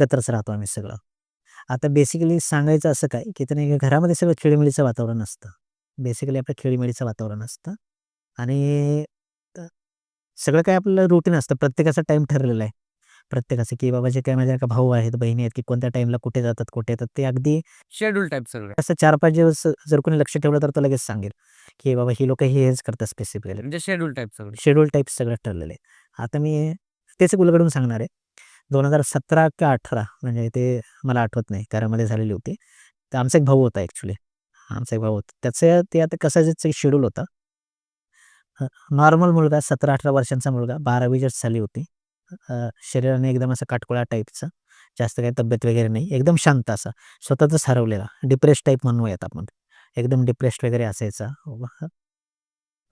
एकत्रच राहतो आम्ही सगळं. आता बेसिकली सांगायचं असं काय, की त्याने घरामध्ये सगळं खेळीमेळीचं वातावरण असतं. बेसिकली आपलं खेळीमेळीचं वातावरण असतं आणि अ, सगळं काही आपलं रुटीन असतं. प्रत्येकाचा टाईम ठरलेला आहे. प्रत्येकाचं, की बाबा जे काही माझ्या का भाऊ आहेत, बहिणी आहेत, की कोणत्या टाईमला कुठे जातात, कुठे येतात ते अगदी शेड्यूल टाइप सगळं. असं 4-5 दिवस जर कोणी लक्ष ठेवलं तर तो लगेच सांगेल, की बाबा ही लोकं हेच करतात स्पेसिफिकली. म्हणजे शेड्यूल टाइप सगळं. शेड्यूल टाइप सगळं ठरलेलं आहे. आता मी तेच एक उलगडून सांगणार आहे. 2017 का 18 म्हणजे ते मला आठवत नाही घरामध्ये झालेली होती. तर आमचा एक भाऊ होता ॲक्चुअली. आमचा एक भाऊ होता. त्याचं ते आता कसं शेड्यूल होतं. नॉर्मल मुलगा 17-18 वर्षांचा मुलगा 12वी जस्ट झाली होती. शरीराने एकदम असं काटकोळा टाईपचा. जास्त काही तब्येत वगैरे नाही. एकदम शांत असा. स्वतःचच हरवलेला. डिप्रेस्ड टाइप म्हणूयात आपण. एकदम डिप्रेस्ड वगैरे असायचा.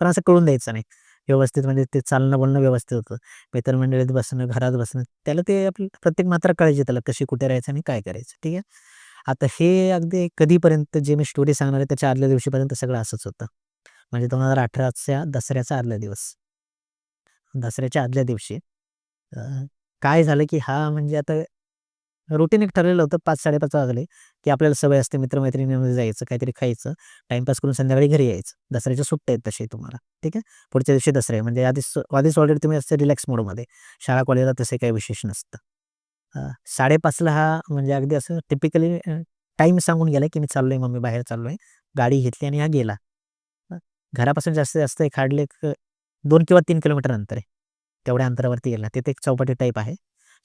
पण असं कळून द्यायचं नाही. व्यवस्थित म्हणजे ते चालणं-बोलणं व्यवस्थित होतं. मित्रमंडळीत बसणं, घरात बसणं, त्याला ते आपली प्रत्येक मात्रा कळायची त्याला कशी कुठे राहायचं आणि काय करायचं. ठीक आहे. आता हे अगदी कधीपर्यंत जे मी स्टोरी सांगणार आहे त्याच्या आदल्या दिवशीपर्यंत सगळं असंच होतं. म्हणजे 2018च्या दसऱ्याचा आदल्या दिवस. दसऱ्याच्या आदल्या दिवशी अ, काय झालं, की हा म्हणजे आता रुटीन एक ठरलेलं होतं 5-5:30 वाजले, की आपल्याला सवय असते मित्र-मैत्रिणींमध्ये जायचं, काहीतरी खायचं, टाईमपास करून संध्याकाळी घरी यायचं. दसऱ्याच्या सुट्ट्या आहेत तसे तुम्हाला, ठीक आहे. पुढच्या दिवशी दसरा आहे म्हणजे आधीच आधीच ऑलरेडी तुम्ही असते रिलॅक्स मोडमध्ये. शाळा कॉलेजला तसे काही विशेष नसतं. 5:30ला हा म्हणजे अगदी असं टिपिकली टाईम सांगून गेला, की मी चाललोय मम्मी बाहेर चाललोय. गाडी घेतली आणि हा गेला. अ, घरापासून जास्तीत जास्त एक हार्डली एक 2 किंवा 3 किलोमीटर अंतर आहे. तेवढ्या अंतरावरती गेला. तिथे एक चौपाटी टाईप आहे.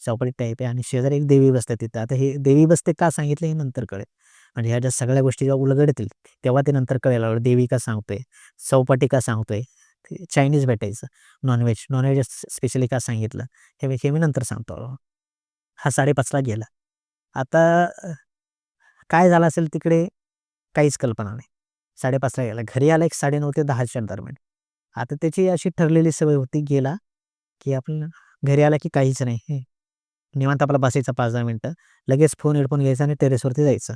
चौपाटी टाईप आहे आणि शेजारी एक देवी बसते तिथं. आता हे देवी बसते का सांगितलं हे नंतर कळेल. म्हणजे ह्या ज्या सगळ्या गोष्टी जेव्हा उलगडतील, तेव्हा ते नंतर कळायला लागलं. देवी का सांगतोय? चौपाटी का सांगतोय? ते चायनीज भेटायचं. नॉन-व्हेज स्पेशली का सांगितलं? हे मी नंतर सांगतो. हा 5:30ला गेला. आता काय झालं असेल तिकडे काहीच कल्पना नाही. 5:30ला गेला. घरी आला एक 9:30 ते 10च्या दरम्यान. आता त्याची अशी ठरलेली सवय होती गेला, की आपण घरी आला की काहीच नाही. निवांत आपला बसायचा 5-10 मिनिटं. लगेच फोन, हेडफोन घ्यायचा आणि टेरेसवरती जायचं.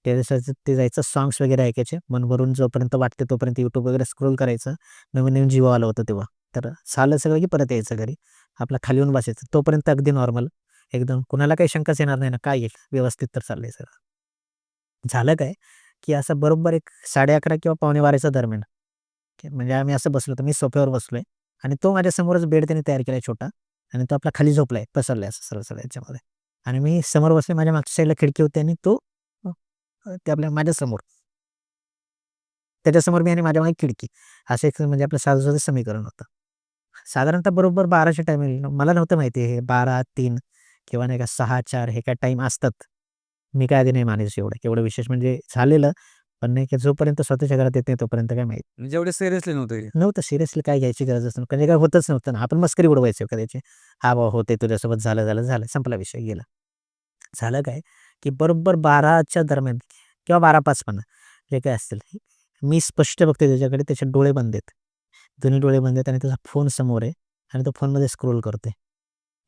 टेरेसवरती जायचं, सॉंग्स वगैरे ऐकायचे. मन भरून जोपर्यंत वाटते तोपर्यंत YouTube वगैरे स्क्रोल करायचं. नवीन-नवीन जिओ आलं होतं तेव्हा. तर झालं सगळं की परत यायचं घरी. आपला खाली येऊन बसायचं. तोपर्यंत अगदी नॉर्मल. एकदम कुणाला काही शंकाच येणार नाही ना, काय येईल? व्यवस्थित तर चाललंय सगळं. झालं काय, की असं बरोबर एक 11:30 किंवा पावणे 12च्या दरम्यान, म्हणजे आम्ही असं बसलो होतो. मी सोफ्यावर बसलोय आणि तो माझ्यासमोरच बेड त्याने तयार केलाय छोटा आणि तो आपला खाली झोपलाय, पसरलाय असं सरळ-सरळ याच्यामध्ये आणि मी समोर बसलोय. माझ्या मागच्या साईडला खिडकी होती आणि तो अ, ते आपल्या माझ्यासमोर. त्याच्यासमोर मी आणि माझ्या मागे खिडकी. असं एक म्हणजे आपलं साधं-सुधं समीकरण होतं. साधारणतः बरोबर 12च्या टायमिंगला मला नव्हतं माहिती हे 12:03 किंवा नाही का 6:04 हे काय टाईम असतात. मी काय आधी नाही मानायचो एवढं विशेष म्हणजे झालेलं, पण नाही की जोपर्यंत स्वतःच्या घरात येत नाही तोपर्यंत काय माहीत म्हणजे एवढे सिरियसली नव्हतं हे. नव्हतं. सिरियसली काय घ्यायची गरजच नव्हती. म्हणजे काय होतच नव्हतं ना. आपण मस्करी उडवायचो एखाद्याची. "हां, बाबा होते तुझ्यासोबत झालं. संपला विषय गेला." झालं काय, की बरोबर 12च्या दरम्यान किंवा 12:05 म्हणा, जे काही असतील. मी स्पष्ट बघतोय त्याच्याकडे, त्याचे डोळे बंद आहेत. दोन्ही डोळे बंद आहेत आणि त्याचा फोन समोर आहे आणि तो फोनमध्ये स्क्रोल करतोय.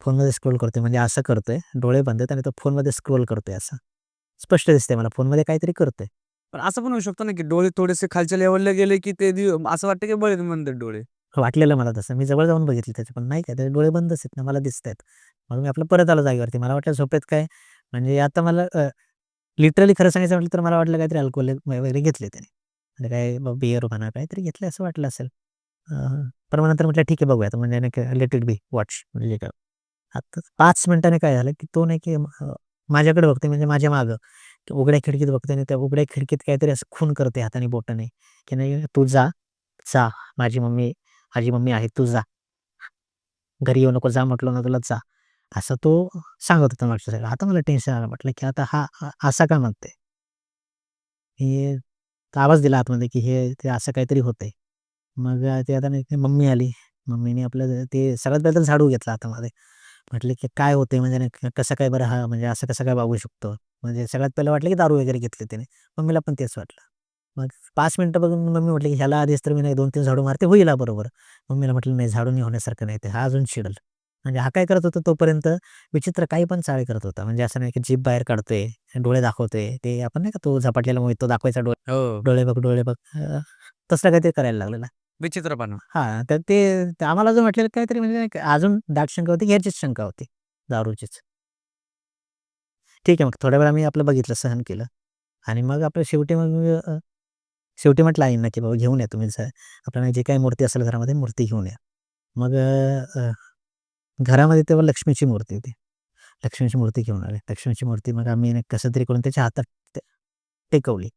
फोनमध्ये स्क्रोल करतोय म्हणजे असं करतोय, डोळे बंद आहेत आणि तो फोनमध्ये स्क्रोल करतोय असं. स्पष्ट दिसतंय मला फोनमध्ये काहीतरी करतोय. पण असं पण होऊ शकतं ना, की डोळे थोडेसे खालच्या लेव्हलला गेले, की ते असं वाटतं की बळीत म्हणतात डोळे. वाटलेलं मला तसं. मी जवळ जाऊन बघितलं त्याच्या, पण नाही काय त्याचे डोळे बंदच आहेत ना, मला दिसतायत. मग मी आपलं परत आलो जागेवरती. मला वाटलं झोपेत काय म्हणजे आता मला लिटरली खरं सांगायचं म्हटलं तर मला वाटलं काहीतरी अल्कोहोल वगैरे घेतले त्याने. म्हणजे काय बिअर म्हणा काहीतरी घेतलं असं वाटलं असेल. अ, पण मग नंतर म्हटलं ठीक आहे बघूयात म्हणजे नाही का लेट इट बी वॉच म्हणजे जे काय. आता 5 मिनिटांनी काय झालं, की तो नाही की माझ्याकडे बघतोय म्हणजे माझ्या मागं. उघड्या खिडकीत बघतोय आणि त्या उघड्या खिडकीत काहीतरी असं खून करतोय हाताने बोटाने, की नाही तू जा, जा. माझी मम्मी माझी मम्मी आहे, तू जा. घरी येऊ नको, जा म्हटलं ना तुला जा. असं तो सांगत होता मागच्या साईडला. आता मला टेन्शन आलं. म्हटलं की आता हा असा का म्हणतोय? हे तर आवाज दिला आतमध्ये, की हे ते असं काहीतरी होतंय. मग ते आता नाही का मम्मी आली. मम्मीने आपलं ते सगळ्यात पहिला तर झाडू घेतला हातामध्ये. म्हटलं की काय होतंय म्हणजे नाही का कसं काय बरं हा म्हणजे असं कसं काय वागू शकतो? म्हणजे सगळ्यात पहिलं वाटलं की दारू वगैरे घेतली त्याने. मम्मीला पण तेच वाटलं. मग 5 मिनिटं बघून मम्मी म्हटली, की "ह्याला आधीच तर मी नाही 2-3 झाडू मारते, होईल हा बरोबर." मम्मीला म्हटलं, "नाही झाडूनी होण्यासारखं नाही ते, हा अजून चिडेल." म्हणजे हा काय करत होता तोपर्यंत विचित्र काही पण चाळे करत होता. म्हणजे असं नाही की जीभ बाहेर काढतोय, डोळे दाखवतोय. ते आपण नाही का तो झपाटलेला मूव्ही तो दाखवायचा हो. डोळे बघ, डोळे बघ. तसलं काहीतरी करायला लागलेला. विचित्रपणा. हां, तर ते आम्हाला जो वाटलेलं काहीतरी म्हणजे नाही का अजून दाट शंका होती, ह्याचीच शंका होती, दारूचीच. ठीक आहे, मग थोड्या वेळ आम्ही आपलं बघितलं, सहन केलं आणि मग आपलं शेवटी म्हटलं आईंना, की "बाबा घेऊन या तुम्ही आपल्याला जे काही मूर्ती असेल घरामध्ये मूर्ती घेऊन या." मग घरामध्ये तेव्हा लक्ष्मीची मूर्ती होती. लक्ष्मीची मूर्ती घेऊन आले. लक्ष्मीची मूर्ती मग आम्ही कसं तरी करून त्याच्या हातात टे टेकवली.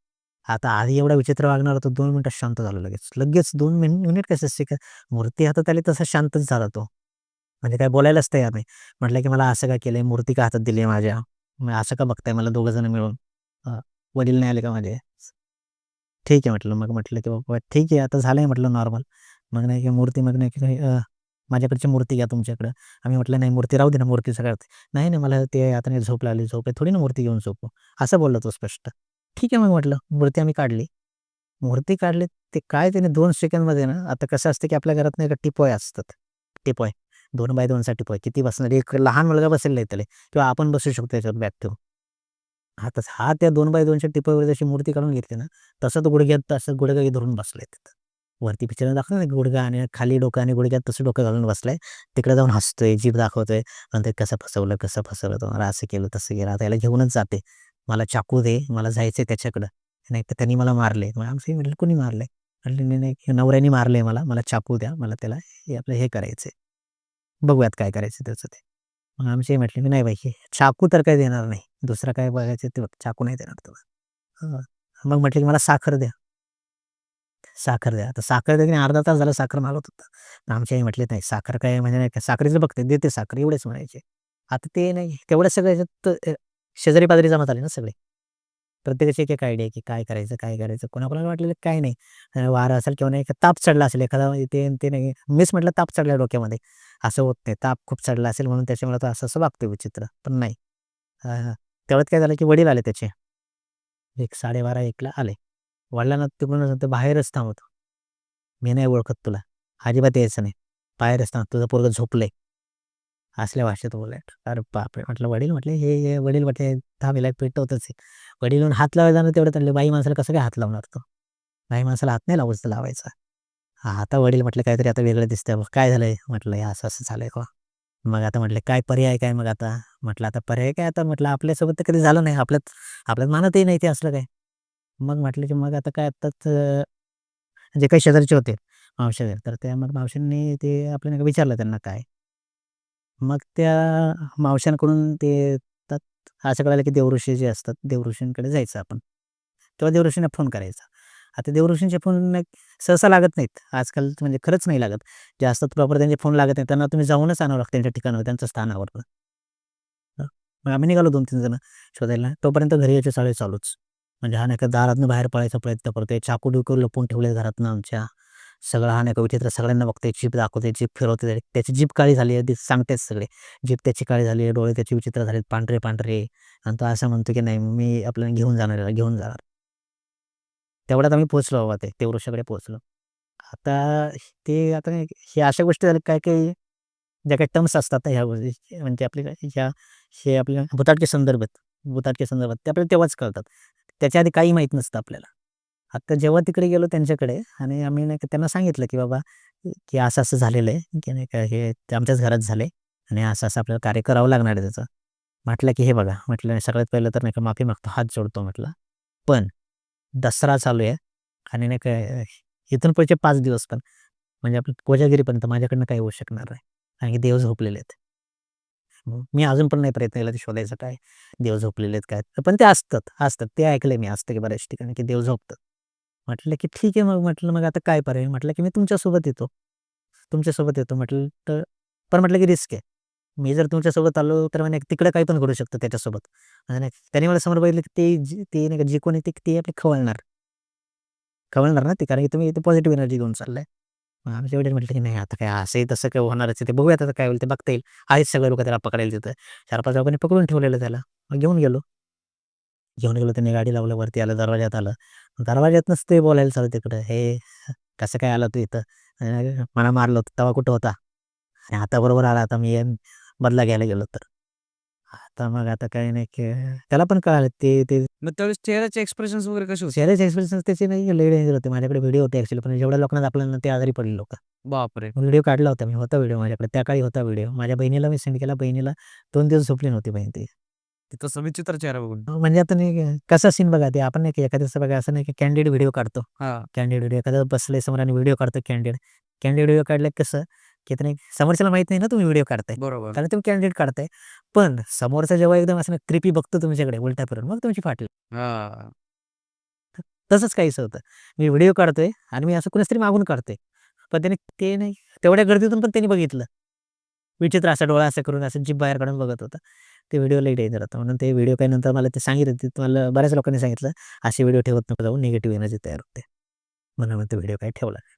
आता आधी एवढा विचित्र वागणार होता, 2 मिनिटात शांत झालो लगेच. लगेच 2 मिनिट कसे मूर्ती हातात आली तसा शांतच झाला तो. म्हणजे काय बोलायलाच तयार नाही. म्हटलं, की "मला असं का केलंय? मूर्ती का हातात दिली आहे माझ्या? मग असं का बघताय मला दोघं जण मिळून? वडील नाही आले का माझे?" ठीक आहे म्हटलं. मग म्हटलं, की "बाबा ठीक आहे, आता झालंय" म्हटलं नॉर्मल. मग नाही की मूर्ती मग नाही की "माझ्याकडची मूर्ती घ्या तुमच्याकडं." आम्ही म्हटलं, "नाही मूर्ती राहू दे ना, मूर्तीचं काय होतंय?" "नाही, नाही मला ते आता नाही झोप लागली, झोप आहे थोडी ना मूर्ती घेऊन झोपू." असं बोलला तो स्पष्ट. ठीक आहे मग म्हटलं. मूर्ती आम्ही काढली. मूर्ती काढली ते काय त्याने 2 सेकंदमध्ये ना, आता कसं असतं, की आपल्या घरात नाही का टिपॉय असतात. टिपॉय 2x2 चा टिपॉय किती बसणार? एक लहान मुलगा बसलेला आहे त्याला किंवा आपण बसू शकतो त्याच्यावर बॅक ठेवून. हा त्या 2x2 च्या टिपॉयवर जशी मूर्ती काढून घेतली ना, तसं तो गुडघ्यात असं गुडघे धरून बसलाय तिथं. वरती पिक्चरमध्ये दाखवलं ना, गुडघा आणि खाली डोकं आणि गुडघ्यात तसं डोकं घालून बसलाय. तिकडे जाऊन हसतोय, जीभ दाखवतोय. म्हणतोय, कसं फसवलं तुम्हाला, असं केलं, तसं केलं. आता याला घेऊनच जाते. मला चाकू दे, मला जायचंय त्याच्याकडं. नाहीतर त्यांनी मला मारलंय. मग आमचं म्हटलं, "कुणी मारलंय?" म्हटले, "नाही, नाही, नवऱ्याने मारलंय मला. मला चाकू द्या. मला त्याला हे आपलं हे करायचंय. बघूयात काय करायचं त्याचं ते." मग आमची आई म्हटली, की "नाही बाई, हे चाकू तर काही देणार नाही. दुसरं काय बघायचं ते बघ. चाकू नाही देणार तुला." हं. मग म्हटले, की "मला साखर द्या." साखर द्या. आता साखर द्या अर्धा तास झाला साखर मागत होता. तर आमची आई म्हटली, "नाही साखर काय म्हणजे नाही का साखरेचं बघते, देते साखर." एवढेच म्हणायचे. आता ते नाही तेवढ्या सगळ्या ह्याच्यात शेजारी-पाजारी जमात आले ना सगळे. प्रत्येकाची एक-एक आयडिया आहे, की काय करायचं, काय करायचं. कोणाकोणाला वाटलेलं काही नाही. वारं असेल किंवा नाही ताप चढला असेल एखादा ते नाही मीच म्हटलं ताप चढला डोक्यामध्ये. असं होत नाही. ताप खूप चढला असेल म्हणून त्याच्यामुळे तो असं-असं वागतोय विचित्र. पण नाही. तेवढ्यात काय झालं, की वडील आले त्याचे. 1 12:30-1 आले. वडिलांना तिकडून ते बाहेरच थांबवतो. "मी नाही ओळखत तुला. अजिबात यायचं नाही. बाहेरच थांब. तुझं पोरगं झोपलंय." असल्या भाषेत बोलले. अरे बापरे! म्हटलं वडील म्हटले, "हे वडील म्हटले थांब हिला पेटवतोच आहे." वडील येऊन हात लावायला जाणार तेवढ्यात म्हणले, "बाई माणसाला कसं काय हात लावणार तो? बाई माणसाला हात नाही लावायचा." आता वडील म्हटले, "काहीतरी आता वेगळं दिसतंय बघ. काय झालंय?" म्हटलं, "हे असं-असं झालंय बुवा." मग आता म्हटले, "काय पर्याय काय मग आता?" म्हटलं, "आता पर्याय काय आता?" म्हटलं, "आपल्यासोबत तर कधी झालं नाही. आपल्यात मानतही नाही ते असलं काय." मग म्हटलं, की "मग आता काय आत्ताच जे काही शेजारचे होते मावशी वगैरे, तर त्या मग मावशींनी ते आपल्याला नाही का विचारलं त्यांना काय. मग त्या मावशांकडून ते तर असं कळालं, की देवऋषी जे असतात, देवऋषींकडे जायचं आपण. तेव्हा देवऋषींना फोन करायचा. आता देवऋषींचे फोन सहसा लागत नाहीत. आजकाल म्हणजे खरंच नाही लागत. जे असतात प्रॉपर त्यांचे फोन लागत नाहीत. त्यांना तुम्ही जाऊनच आणावं लागतं त्यांच्या ठिकाणावर, त्यांच्या स्थानावर. हं. मग आम्ही निघालो 2-3 जण शोधायला. तोपर्यंत घरी यायचे चाळे चालूच. म्हणजे हा नाही का दारातनं बाहेर पळायचा प्रयत्न करतोय. चाकू-बिकू लपवून ठेवले घरातनं आमच्या. सगळं हा नाही का विचित्र सगळ्यांना बघतोय. जीभ दाखवतोय, जीभ फिरवतोय. त्याची जीभ काळी झाली आहे, ते सांगतायत सगळे. जीभ त्याची काळी झाली आहे, डोळे त्याचे विचित्र झालेत, पांढरे-पांढरे आणि तो असं म्हणतो, की "नाही, मी आपल्याला घेऊन जाणार याला, घेऊन जाणार." तेवढ्यात आम्ही पोहोचलो बाबा ते वृक्षाकडे पोहोचलो. आता आता हे अशा गोष्टी झाल्या काही-काही ज्या काही टर्म्स असतात ना ह्या गोष्टी म्हणजे आपल्या ह्या हे आपल्या भुताटके संदर्भात ते आपल्याला तेव्हाच कळतात. त्याच्या आधी काही माहीत नसतं आपल्याला. आता जेव्हा तिकडे गेलो त्यांच्याकडे आणि आम्ही नाही का त्यांना सांगितलं, की बाबा, की असं-असं झालेलं आहे, की नाही का हे ते आमच्याच घरात झालंय आणि असं-असं आपल्याला कार्य करावं लागणार आहे त्याचं. म्हटलं, की "हे बघा," म्हटलं, "सगळ्यात पहिलं तर नाही का माफी मागतो, हात जोडतो," म्हटलं. "पण दसरा चालू आहे आणि नाही का इथून पुढचे 5 दिवस पण म्हणजे आपलं कोजागिरीपर्यंत माझ्याकडनं काही होऊ शकणार नाही. कारण की देव झोपलेले आहेत." मी अजून पण नाही प्रयत्न केला ते शोधायचा काय, देव झोपलेले आहेत काय? पण ते असतात. ते ऐकलंय मी असतं की बऱ्याच ठिकाणी की देव झोपतात. म्हटलं की ठीक आहे मग म्हटलं मग आता काय पर्याय? म्हटलं की मी तुमच्यासोबत येतो. तुमच्यासोबत येतो म्हटलं तर पण म्हटलं की रिस्क आहे. मी जर तुमच्यासोबत आलो तर म्हणे तिकडे काही पण घडू शकतं त्याच्यासोबत. आणि त्याने मला समोर बघितलं की ते नाही का जे कोणी आहे ते आपले खवळणार. खवळणार ना ते कारण की तुम्ही इथे पॉझिटिव्ह एनर्जी घेऊन चाललाय. मग आमचे वडील म्हटले की "नाही आता काय असंही तसं काय होणारच आहे. ते बघूयात आता काय होईल ते बघता येईल." आहेत सगळे लोकं त्याला पकडायला तिथं. 4-5 लोकांनी पकडून ठेवलेलं त्याला. मग घेऊन गेलो. घेऊन गेलो त्यांनी गाडी लावलं वरती आलं दरवाजात आलं. दरवाजातनंच ते बोलायला चालू तिकडं, "हे कसं काय आला तू इथं? मला मारलं होतं तेव्हा कुठं होता? आणि आता बरोबर आला आता मी बदला घ्यायला गेलो तर." आता मग आता काही नाही की त्याला पण कळालं ते ते मग त्यावेळेस चेहऱ्याचे एक्सप्रेशन्स वगैरे कसे होते? चेहऱ्याचे एक्सप्रेशन्स त्याचे नाही लय डेंजर होते. माझ्याकडे व्हिडिओ होते ॲक्चुअली पण जेवढ्या लोकांना दाखवलं ना ते आजारी पडले लोकं. बापरे! व्हिडिओ काढला होता मी. होता व्हिडिओ माझ्याकडे. त्या काळी होता व्हिडिओ. माझ्या बहिणीला मी सेंड केला. बहिणीला 2 दिवस झोपली नव्हती बहीण ती. ते तसं विचित्र चेहरा बघून. म्हणजे आता नाही कसा सीन बघा ते आपण नाही का एखाद्याचं बघा असं नाही की कॅन्डिड व्हिडिओ काढतो. हां, कॅन्डिड व्हिडिओ एखादं बसलंय समोर आणि व्हिडिओ काढतो कॅन्डिड. कॅन्डिड व्हिडिओ काढलं कसं, की आता नाही समोरच्याला माहीत नाही ना तुम्ही व्हिडिओ काढताय. बरोबर. कारण तुम्ही कॅन्डिड काढताय. पण समोरचा जेव्हा एकदम असं क्रिपी बघतो तुमच्याकडे उलटा फिरून मग तुमची फाटली. हां, तसंच काहीसं होतं. मी व्हिडिओ काढतोय आणि मी असं कुणाच तरी मागून काढतोय. पण त्याने ते नाही तेवढ्या गर्दीतून पण त्यांनी बघितलं. विचित्र असा डोळा असा करून असं जीभ बाहेर काढून बघत होता. ते व्हिडिओ लई डेंजर होता. म्हणून ते व्हिडिओ काही नंतर मला ते सांगितलं ते मला बऱ्याच लोकांनी सांगितलं, "असे व्हिडिओ ठेवत नको जाऊ निगेटिव्ह एनर्जी तयार होते." म्हणून मग तो व्हिडिओ काही ठेवला नाही.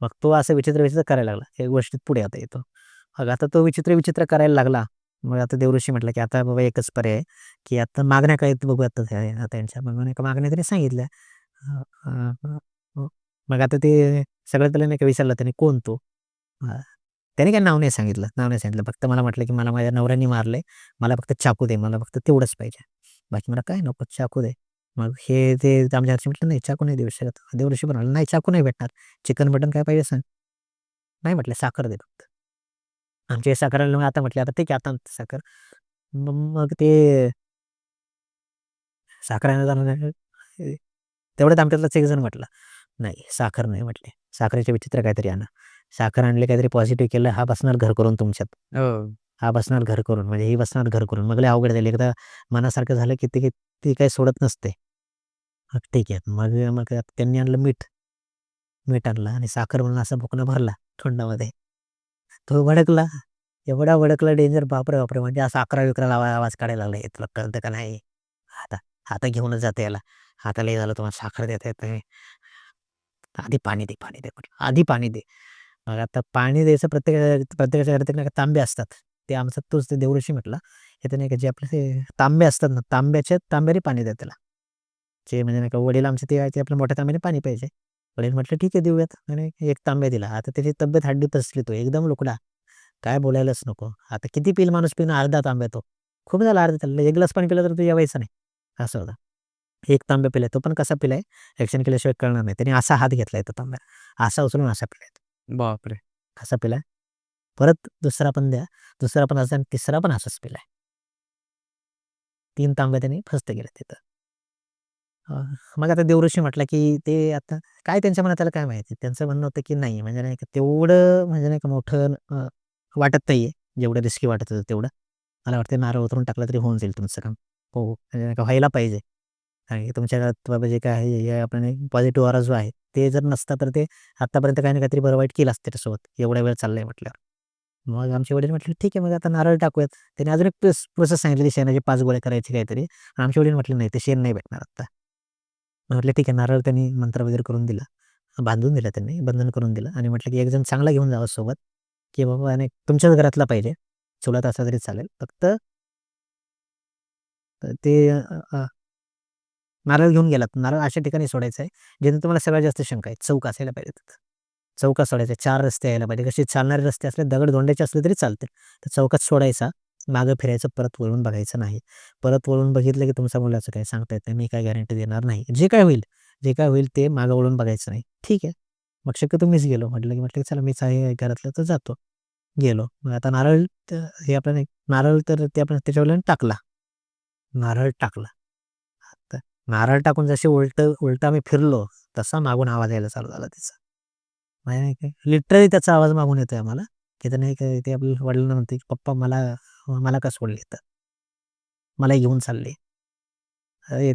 मग तो असं विचित्र करायला लागला. या गोष्टीत पुढे आता येतो. मग आता तो विचित्र करायला लागला. मग आता देवऋषी म्हटलं, की आता बाबा एकच पर्याय आहे, की आता मागण्या काय आहेत बघू आता त्यांच्या. मग म्हणे मागण्या त्यांनी सांगितल्या. अ, अ, अ, अ, मग आता ते सगळ्यात पहिला नाही का विचारलं त्याने, "कोण तो?" त्याने काही नाव नाही सांगितलं, नाव नाही सांगितलं. फक्त मला म्हटलं, की "मला माझ्या नवऱ्याने मारलंय. मला फक्त चाकू दे. मला फक्त तेवढंच पाहिजे. बाकी मला काही नको, चाकू दे." मग हे ते आमच्या घरचे म्हटलं, "नाही चाकू नाही देऊ शकत." देवऋषी म्हणाले, "नाही चाकू नाही भेटणार. चिकन, मटण काय पाहिजे सांग?" नाही म्हटलं, "साखर दे फक्त." आमची साखर आणली. मग आता म्हटले, "आता ठीक आहे, आता आणतो साखर." मग ते साखर आणायला जाणार तेवढ्यात आमच्यातलाच एक जण म्हटला, "नाही, साखर नाही," म्हटले. "साखरेचे विचित्र काहीतरी आणा." साखर आणली, काहीतरी पॉझिटिव्ह केलं. हा बसणार घर करून तुमच्यात. हो. हा बसणार घर करून, म्हणजे ही बसणार घर करून. मग लय अवघड झाली. एकदा मनासारखं झालं, की ती ती काही सोडत नसते. मग ठीक आहे. मग मग त्यांनी आणलं मीठ. मीठ आणलं आणि साखर म्हणून असा भुकणा भरला तोंडामध्ये. तो भडकला. एवढा भडकला डेंजर बापरे बापरे! म्हणजे असा 11-11 आवाज काढायला लागला. "हे तुला कळतं का नाही? आता आता घेऊनच जातो याला. आता लय झालं तुम्हाला साखर देता येत नाही. आधी पाणी दे, पाणी दे." म्हटलं. "आधी पाणी दे." मग आता पाणी द्यायचं प्रत्येकाच्या घरात नाही का तांबे असतात. ते आमचा तोच ते देवऋषी म्हटला, "हे तर नाही का जे आपले ते तांबे असतात ना, तांब्याने पाणी द्या त्याला." जे म्हणजे नाही का वडील आमचे ते आहे ते आपल्या मोठ्या तांब्याने पाणी प्यायचे. वडील म्हटले, "ठीक आहे देऊयात." आणि 1 तांब्या दिला. आता त्याची तब्येत हड्डीत असली तो एकदम लुकडा. काय बोलायलाच नको. आता किती पिईल माणूस पिणं अर्धा तांब्या तो. खूप झाला अर्धा त्याला 1 ग्लास पाणी पिलं तर तो जेवायचा नाही. असं होतं. 1 तांब्या पिलाय. तो पण कसा पिलाय? ॲक्शन केल्याशिवाय कळणार नाही. त्याने असा हात घेतलाय तो तांब्या. असा उचलून असा पिलाय. बापरे! असा पिलाय. परत दुसरा पण द्या. दुसरा पण असा आणि तिसरा पण असाच पिलाय. 3 तांब्या त्याने फस्त केल्या तिथं. अ, मग आता देवऋषी म्हटला, की ते आता काय त्यांच्या मनात आलं काय माहिती. त्यांचं म्हणणं होतं, की नाही म्हणजे नाही का तेवढं म्हणजे नाही का मोठं वाटत नाहीये. जेवढं रिस्की वाटत होतं तेवढं. मला वाटतं नारळ उतरून टाकला तरी होऊन जाईल तुमचं काम. हो, म्हणजे नाही का व्हायला पाहिजे. आणि तुमच्या घरात बाबा जे काय आहे हे आपण पॉझिटिव्ह ऑरा जो आहे, ते जर नसता तर ते आत्तापर्यंत काही ना काहीतरी बरं वाईट केलं असतं त्याच्यासोबत. एवढा वेळ चाललाय म्हटल्यावर. मग आमचे वडील म्हटले, "ठीक आहे मग आता नारळ टाकूयात." त्याने अजून एक प्रोसेस सांगितलेली शेणाचे 5 गोळे करायचे काहीतरी. आमचे वडील म्हटले, "नाही, ते शेण नाही भेटणार आता." म्हटलं, "ठीक आहे." नारळ त्यांनी मंत्र वगैरे करून दिला. बांधून दिला त्यांनी, बंधन करून दिलं आणि म्हटलं, की "एक जण चांगला घेऊन जावा सोबत, की बाबा आणि तुमच्याच घरातला पाहिजे. चुलत असला तरी चालेल. फक्त ते नारळ घेऊन गेलात. नारळ अशा ठिकाणी सोडायचा आहे, जिथे तुम्हाला सगळ्यात जास्त शंका आहे. चौक असायला पाहिजे तिथं. चौकात सोडायचा आहे. 4 रस्ते यायला पाहिजे. कसे चालणारे रस्ते असले, दगड-धोंड्याचे असले तरी चालतील. तर चौकात सोडायचा. मागं फिरायचं, परत वळून बघायचं नाही. परत वळून बघितलं, की तुमच्या मुलाचं काही सांगता येत नाही. मी काही गॅरंटी देणार नाही. जे काय होईल ते मागं वळून बघायचं नाही. ठीक आहे. मग शक्यतो मीच गेलो. म्हटलं, की चला मीच आहे घरातलं तर जातो. गेलो. मग आता नारळ हे आपण नारळ तर ते आपण त्याच्यावर टाकला. नारळ टाकला. तर नारळ टाकून जसे उलटं आम्ही फिरलो, तसा मागून आवाज यायला चालू झाला त्याचा. म्हणजे लिटरली त्याचा आवाज मागून येतोय आम्हाला, की त्याने ते आपल्या वडिलांना म्हणते, की "पप्पा मला मला का सोडले इथं? मला घेऊन चालले." अरे,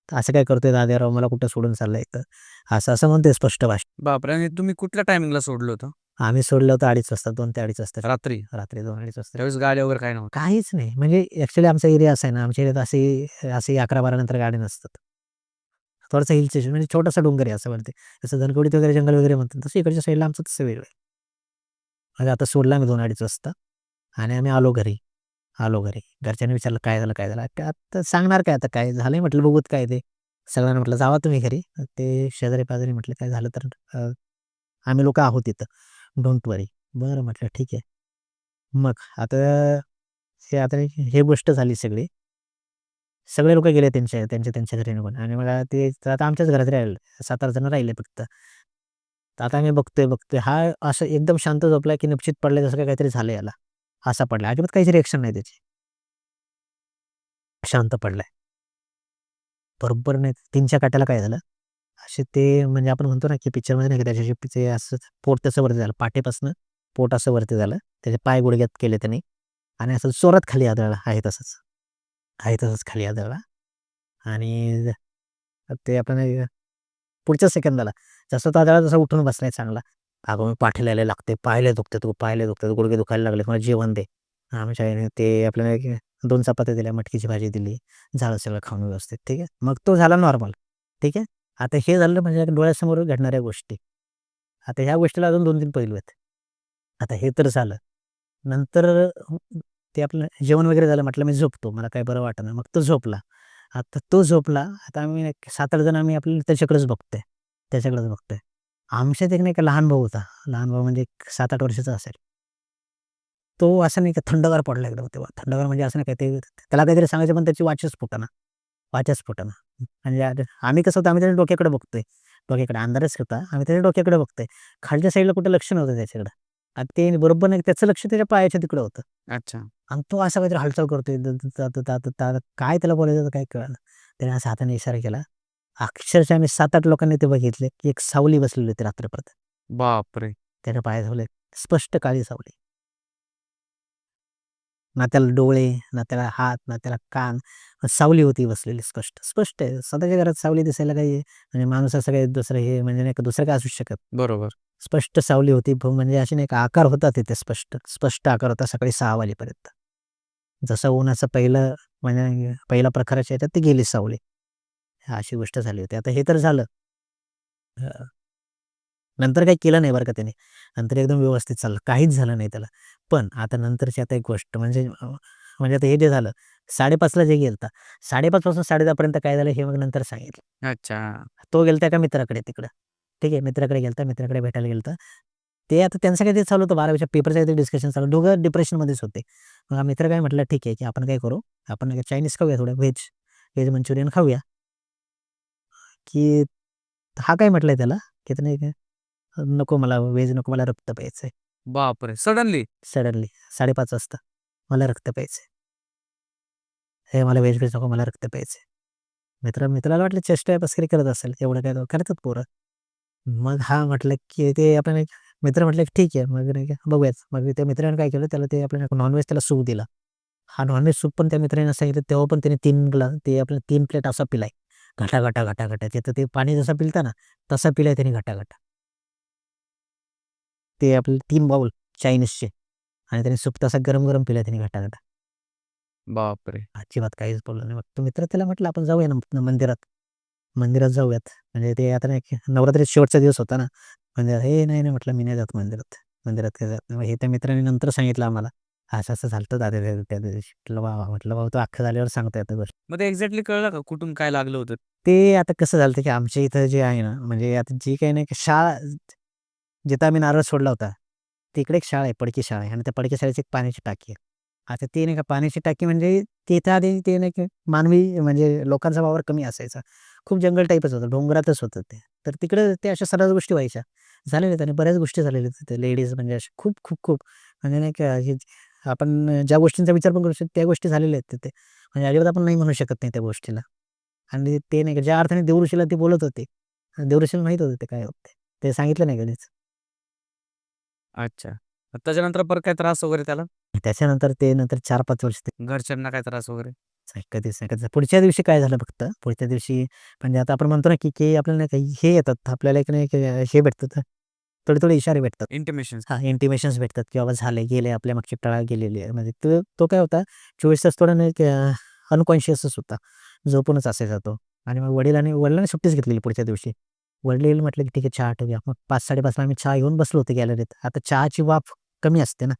असं काय करतोय दाद्याराव? मला कुठं सोडून चाललाय इथं? असं असं म्हणतोय स्पष्ट भाषेत. बापरे! आणि तुम्ही कुठल्या टायमिंगला सोडलं होतं? आम्ही सोडलं होतं 2:30 वाजता, 2 ते 2:30 वाजता. रात्री? रात्री 2-2:30 वाजता. त्यावेळेस गाड्या वगैरे काही नव्हत्या. काहीच नाही. म्हणजे ॲक्चुअली आमचा एरिया असा आहे ना, आमच्या एरियात असे 11-12 नंतर गाड्या नसतात. थोडंसं हिल स्टेशन म्हणजे छोटासा डोंगर आहे असं वरती. जसं धनकवडीत वगैरे जंगल वगैरे म्हणतात, तसं इकडच्या साईडला आमचं तसं वेगळं आहे. म्हणजे आता सोडला आम्ही 2-2:30 वाजता आणि आम्ही आलो घरी. आलो घरी. घरच्यांनी विचारलं, "काय झालं, काय झालं?" आता सांगणार काय आता काय झालंय म्हटलं बघूत काय ते. सगळ्यांना म्हटलं, "जावा तुम्ही घरी." ते शेजारी-पाजारी म्हटले, "काय झालं तर आम्ही लोकं आहोत इथं. डोंट वरी." बरं म्हटलं, "ठीक आहे." मग आता आता हे गोष्ट झाली सगळी. सगळे लोकं गेले त्यांच्या घरी निघून आणि मग ते तर आता आमच्याच घरात राहिले. 7-8 जण राहिले फक्त. तर आता आम्ही बघतोय हा असं एकदम शांत झोपलाय, की निपचित पडलाय जसं काय काहीतरी झालंय याला. असा पडलाय. अजिबात काहीच रिएक्शन नाही त्याची. शांत पडलाय. बरोबर नाही 3च्या काट्याला काय झालं, असे ते म्हणजे आपण म्हणतो ना, की पिक्चरमध्ये नाही का त्याच्याशी ते असं पोट त्याचं वरती झालं. पाठीपासून पोट असं वरती झालं. त्याचे पाय गुडघ्यात केले त्याने आणि असं जोरात खाली आदळला. आहे तसंच. आहे तसंच खाली आदळला आणि ते आपण पुढच्या सेकंदाला जसं तो आदळला तसा उठून बसलाय चांगला. "अगं मी पाठीला यायला लागते, पाय लय दुखतात, पाय लय दुखतात, गुडघे दुखायला लागले, मला जेवण दे." आमच्या आईने ते आपल्याला एक 2 चपात्या दिल्या, मटकीची भाजी दिली. झालं सगळं खाऊन व्यवस्थित. ठीक आहे. मग तो झाला नॉर्मल. ठीक आहे. आता हे झालं म्हणजे डोळ्यासमोर घडणाऱ्या गोष्टी. आता ह्या गोष्टीला अजून 2-3 पैलू आहेत. आता हे तर झालं. नंतर ते आपलं जेवण वगैरे झालं. म्हटलं मी झोपतो. मला काही बरं वाटेना. मग तो झोपला. आता तो झोपला. आता आम्ही 7-8 जण आम्ही आपलं त्याच्याकडेच बघतोय. त्याच्याकडेच बघतोय. आमच्यात एक नाही का लहान भाऊ होता. लहान भाऊ म्हणजे 7-8 वर्षाचा असेल. तो असं नाही का थंडगार पडला एकदम तेव्हा. थंडगार म्हणजे असं नाही का ते त्याला काहीतरी सांगायचं पण त्याची वाचच फुटेना. वाचच फुटेना. म्हणजे आता आम्ही कसं होतं आम्ही त्याच्या डोक्याकडे बघतोय. डोक्याकडे अंधारच होता. आम्ही त्याच्या डोक्याकडे बघतोय. खालच्या साईडला कुठं लक्ष नव्हतं त्याच्याकडं. आणि ते बरोबर नाही त्याचं लक्ष त्याच्या पायाच्या तिकडं होतं. अच्छा. आणि तो असा काहीतरी हालचाल करतोय. काय त्याला बोलायचं होतं काही कळेना. त्याने असा हाताने इशारा केला. अक्षरशः आम्ही 7-8 लोकांनी ते बघितले, की एक सावली बसलेली होती रात्रभर. बापरे! त्याच्या पायाजवळ एक स्पष्ट काळी सावली. ना त्याला डोळे, ना त्याला हात, ना त्याला कान. सावली होती बसलेली स्पष्ट. स्पष्ट आहे. स्वतःच्या घरात सावली दिसायला काही म्हणजे माणूस असं काही दुसरं हे म्हणजे नाही का दुसरं काय असू शकत. बरोबर. स्पष्ट सावली होती म्हणजे अशी नाही का आकार होता तिथे स्पष्ट. स्पष्ट आकार होता सकाळी 6 वाजेपर्यंत. जसं उन्हाचं पहिलं म्हणजे पहिल्या प्रकाराच्या ह्याच्यात ती गेली सावली. अशी गोष्ट झाली होती. आता हे तर झालं. अ, नंतर काही केलं नाही बरं का त्याने. नंतर एकदम व्यवस्थित चाललं. काहीच झालं नाही त्याला. पण आता नंतरची आता एक गोष्ट म्हणजे म्हणजे आता हे जे झालं 5:30 ला जे गेलता. 5:30 पासून 10:30 पर्यंत काय झालं हे मग नंतर सांगितलं. अच्छा. तो गेलता एका मित्राकडे तिकडं. ठीक आहे. मित्राकडे गेलता. मित्राकडे भेटायला गेलता. ते आता त्यांचं काहीतरी चालू होतं 12वीच्या पेपरचं काहीतरी डिस्कशन चालू. दोघं डिप्रेशनमध्येच होते. मग हा मित्र काय म्हटला, "ठीक आहे, की आपण काय करू, आपण चायनीज खाऊया थोडं व्हेज मंचुरियन खाऊया." की हा काय म्हटलाय त्याला, की त्याने "नको मला व्हेज नको, मला रक्त प्यायचंय." बापरे! सडनली? सडनली 5:30 वाजता. "मला रक्त प्यायचंय. हे मला व्हेज-बिज नको, मला रक्त प्यायचंय." मित्राला वाटलं चेष्टा मस्करी करत असेल. एवढं काय करतात पोरं. मग हा म्हटलं, की ते आपण एक मित्र म्हटलं, की "ठीक आहे." मग नाही का बघूयाच. मग त्या मित्राने काय केलं, त्याला ते आपलं नॉन-व्हेज त्याला सूप दिला. हा नॉन-व्हेज सूप पण त्या मित्राने सांगितलं, तेव्हा पण त्याने 3 ग्लास ते आपलं 3 प्लेट असा पिलाय. घटा-घटा, घटा-घटा. तिथं ते पाणी जसं पिलता ना, तसा पिलाय त्याने घटा-घटा. ते आपले 3 बाउल चायनीजचे आणि त्याने सूप तसा गरम-गरम पिलाय त्याने घटा-घटा. बापरे! अजिबात काहीच बोलला नाही. मग तो मित्र त्याला म्हटला, "आपण जाऊया ना मंदिरात. मंदिरात जाऊयात." म्हणजे ते आता नाही की नवरात्रीचा शेवटचा दिवस होता ना. म्हणजे "हे नाही, नाही," म्हटलं, "मी नाही जात मंदिरात. मंदिरात काही जात नाही." मग हे त्या मित्राने नंतर सांगितलं आम्हाला. असं-असं झालं दादा त्या दिवशी. म्हटलं, "वाह! वाह!" म्हटलं, "भाऊ, तो अख्खं झाल्यावर सांगतोय आता गोष्ट." मग ते एक्झॅक्टली कळलं का कुठून काय लागलं होतं? ते आता कसं झालं होतं, की आमच्या इथं जे आहे ना, म्हणजे आता जी काही नाही की शाळा जिथं आम्ही नारळ सोडला होता, तिकडे एक शाळा आहे, पडकी शाळा आहे आणि त्या पडकी शाळेची एक पाण्याची टाकी आहे. आता ते नाही का पाण्याची टाकी म्हणजे तिथं आधी ते नाही का मानवी म्हणजे लोकांचा वावर कमी असायचा. खूप जंगल टाईपच होतं, डोंगरातच होतं ते. तर तिकडं ते अशा सर्रास गोष्टी व्हायच्या. झालेल्या आहेत आणि बऱ्याच गोष्टी झालेल्या आहेत तिथे लेडीज म्हणजे अशा खूप, खूप, खूप म्हणजे नाही का हे आपण ज्या गोष्टींचा विचार पण करू शकतो, त्या गोष्टी झालेल्या आहेत तिथे. म्हणजे अजिबात आपण नाही म्हणू शकत नाही त्या गोष्टीला. आणि ते नाही का ज्या अर्थाने देवऋषीला ते बोलत होते. देवऋषीला माहीत होतं ते काय होते. ते सांगितलं नाही कधीच. अच्छा. त्याच्यानंतर परत काही त्रास वगैरे त्याला? त्याच्यानंतर ते नंतर 4-5 वर्ष ते घरच्यांना काही त्रास वगैरे? कधीच नाही, कधीच. पुढच्या दिवशी काय झालं फक्त, पुढच्या दिवशी म्हणजे आता आपण म्हणतो ना, की आपल्याला नाही का हे येतात, आपल्याला एक नाही का हे भेटतात, थोडे-थोडे इशारे भेटतात. इंटिमेशन्स. हां, इंटिमेशन्स भेटतात, की बाबा झालंय, गेले आपल्या मागची टळा गेलेली आहे. म्हणजे तो काय होता 24 तास थोडा नाही अनकॉन्शियसच होता. झोपूनच असायचा तो. आणि मग वडिलांनी सुट्टीच घेतलेली पुढच्या दिवशी. वडील म्हटले, की "ठीक आहे, चहा ठेवूया." मग 5-5:30 ला आम्ही चहा घेऊन बसलो होतो गॅलरीत. आता चहाची वाफ कमी असते ना,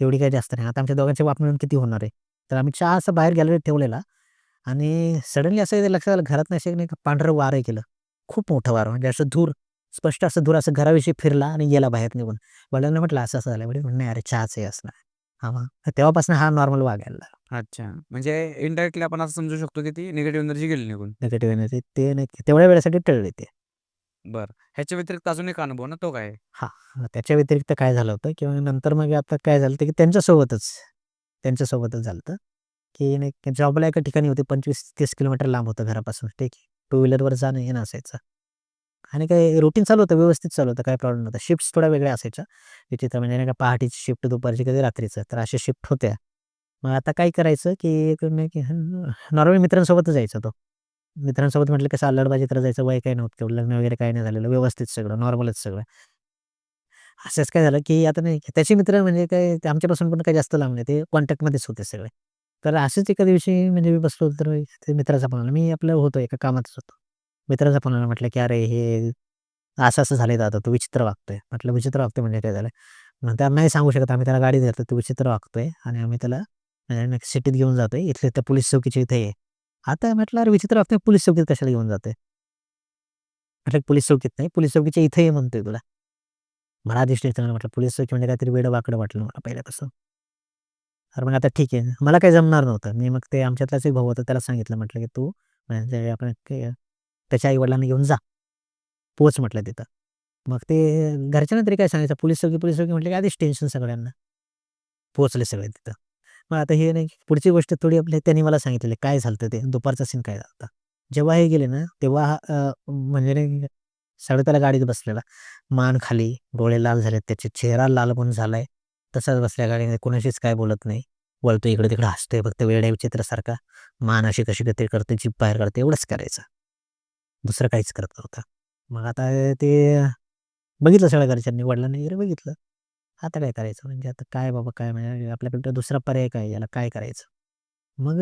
एवढी काही जास्त नाही. आता आमच्या दोघांची वाफ मिळून किती होणार आहे? तर आम्ही चहा असा बाहेर गॅलरीत ठेवलेला आणि सडनली असं लक्षात आलं घरातनं असे नाही का पांढरं वारं केलं. खूप मोठं वारं म्हणजे असं धूर, स्पष्ट असं धूर असं घराविषयी फिरला आणि गेला बाहेर निघून. वडिलांना म्हटलं, "असं-असं झालं." वडील म्हणे, "नाही अरे चहाच आहे असणार." हां, मग तेव्हापासून हा नॉर्मल वागायला लागला. अच्छा. म्हणजे इनडायरेक्टली आपण असं समजू शकतो, की ती निगेटिव्ह एनर्जी गेली निघून. निगेटिव्ह एनर्जी ते नाही तेवढ्या वेळेसाठी टळले ते. बरं. ह्याच्या व्यतिरिक्त अजून एक अनुभव ना, तो काय आहे? हां, त्याच्या व्यतिरिक्त काय झालं होतं किंवा नंतर मग आता काय झालं होतं, की त्यांच्यासोबतच झालं होतं, की नाही जॉबला एका ठिकाणी होते 25-30 किलोमीटर लांब होतं घरापासून. ठीक आहे. टू व्हीलरवर जाणं येणं असायचं. आणि काही रुटीन चालू होतं, व्यवस्थित चालू होतं, काही प्रॉब्लेम नव्हता. शिफ्ट्स थोड्या वेगळ्या असायच्या. विचित्र म्हणजे नाही का पहाटेची शिफ्ट, दुपारची, कधी रात्रीचं. तर अशा शिफ्ट होत्या. मग आता काय करायचं, की नॉर्मली मित्रांसोबतच जायचा तो. मित्रांसोबत म्हटलं कसं अल्लडबाजी करत जायचं. वय काही नव्हतं तेवढं, लग्न वगैरे काही नाही झालेलं. व्यवस्थित सगळं, नॉर्मलच सगळं. असंच काय झालं, की आता नाही त्याचे मित्र म्हणजे काय ते आमच्यापासून पण काही जास्त लांब नाही. ते कॉन्टॅक्टमध्येच होते सगळे. तर असंच एका दिवशी म्हणजे मी बसलो होतो, तर ते मित्राचा फोन आला. मी आपलं होतो एका कामातच होतो. मित्राचा फोन आला. म्हटलं, की "अरे, हे असं-असं झालंय दादा, तू विचित्र वागतोय." म्हटलं, "विचित्र वागतोय म्हणजे काय झालं?" म्हणतात, "नाही सांगू शकत. आम्ही त्याला गाडी देतो. तू विचित्र वागतोय आणि आम्ही त्याला सिटीत घेऊन जातोय. इथल्या त्या पोलीस चौकीच्या इथे ये." आता म्हटलं, "अरे, विचित्र वागतोय, पोलीस चौकीत कशाला घेऊन जातोय?" म्हटलं, "पोलीस चौकीत नाही, पोलीस चौकीच्या इथे ये म्हणतोय तुला." मला आधीच टेन्शन आलं. म्हटलं, पोलीस चौकी म्हणजे काहीतरी वेडं-वाकडं वाटलं मला पहिल्यापासून. तर मग आता ठीक आहे. मला काही जमणार नव्हतं. मी मग ते आमच्यातलाच एक भाऊ होता त्याला सांगितलं. म्हटलं, की "तू म्हणजे आपण त्याच्या आई-वडिलांना घेऊन जा. पोहोच म्हटलं तिथं." मग ते घरच्यांना तरी काय सांगायचं, पोलीस चौकी म्हटलं की आधीच टेन्शन सगळ्यांना. पोहोचले सगळे तिथं. मग आता हे नाही पुढची गोष्ट थोडी आपली त्यांनी मला सांगितलेली काय झालं ते दुपारचा सीन काय झाला जेव्हा हे गेले ना, तेव्हा म्हणजे नाही सगळं त्याला गाडीत बसलेला. मान खाली, डोळे लाल झालेत त्याचे, चेहरा लाल पण झालाय. तसाच बसल्या गाडीमध्ये कोणाशीच काय बोलत नाही. वळतो इकडे-तिकडे हसतोय फक्त वेड्या विचित्रासारखा. मान अशी कशी काहीतरी करतोय, जीभ बाहेर काढतोय एवढंच करायचं. दुसरं काहीच करत नव्हता. मग आता ते बघितलं सगळ्या घरच्यांनी, वडिलांनी वगैरे बघितलं. आता काय करायचं म्हणजे आता काय बाबा काय म्हणजे आपल्याकडे दुसरा पर्याय काय याला काय करायचं? मग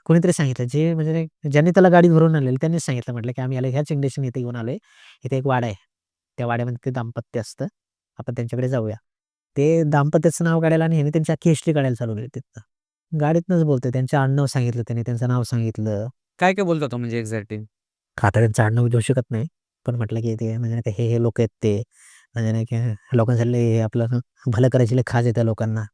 कोणीतरी सांगितलं जे म्हणजे नाही ज्यांनी त्याला गाडीत भरून आणलेलं त्यांनीच सांगितलं म्हटलं, की आम्ही याला ह्याच इंडेशन इथे घेऊन आलोय. इथे एक वाडा आहे. त्या वाड्यामध्ये ते दाम्पत्य असतं. आपण त्यांच्याकडे जाऊया. ते दाम्पत्याचं नाव काढायला आणि ह्याने त्यांची अख्खी हिस्ट्री काढायला चालू केली तिथं. गाडीतनंच बोलतोय. त्यांचं आडनाव सांगितलं त्यांनी, त्यांचं नाव सांगितलं. काय-काय बोलतो तो म्हणजे एक्झॅक्टली? आता त्यांचं आडनाव देऊ शकत नाही. पण म्हटलं, की ते म्हणजे नाही का हे लोकं आहेत ते. म्हणजे नाही की लोकांचं लय आपलं भलं करायची लय खाज आहे त्या लोकांना.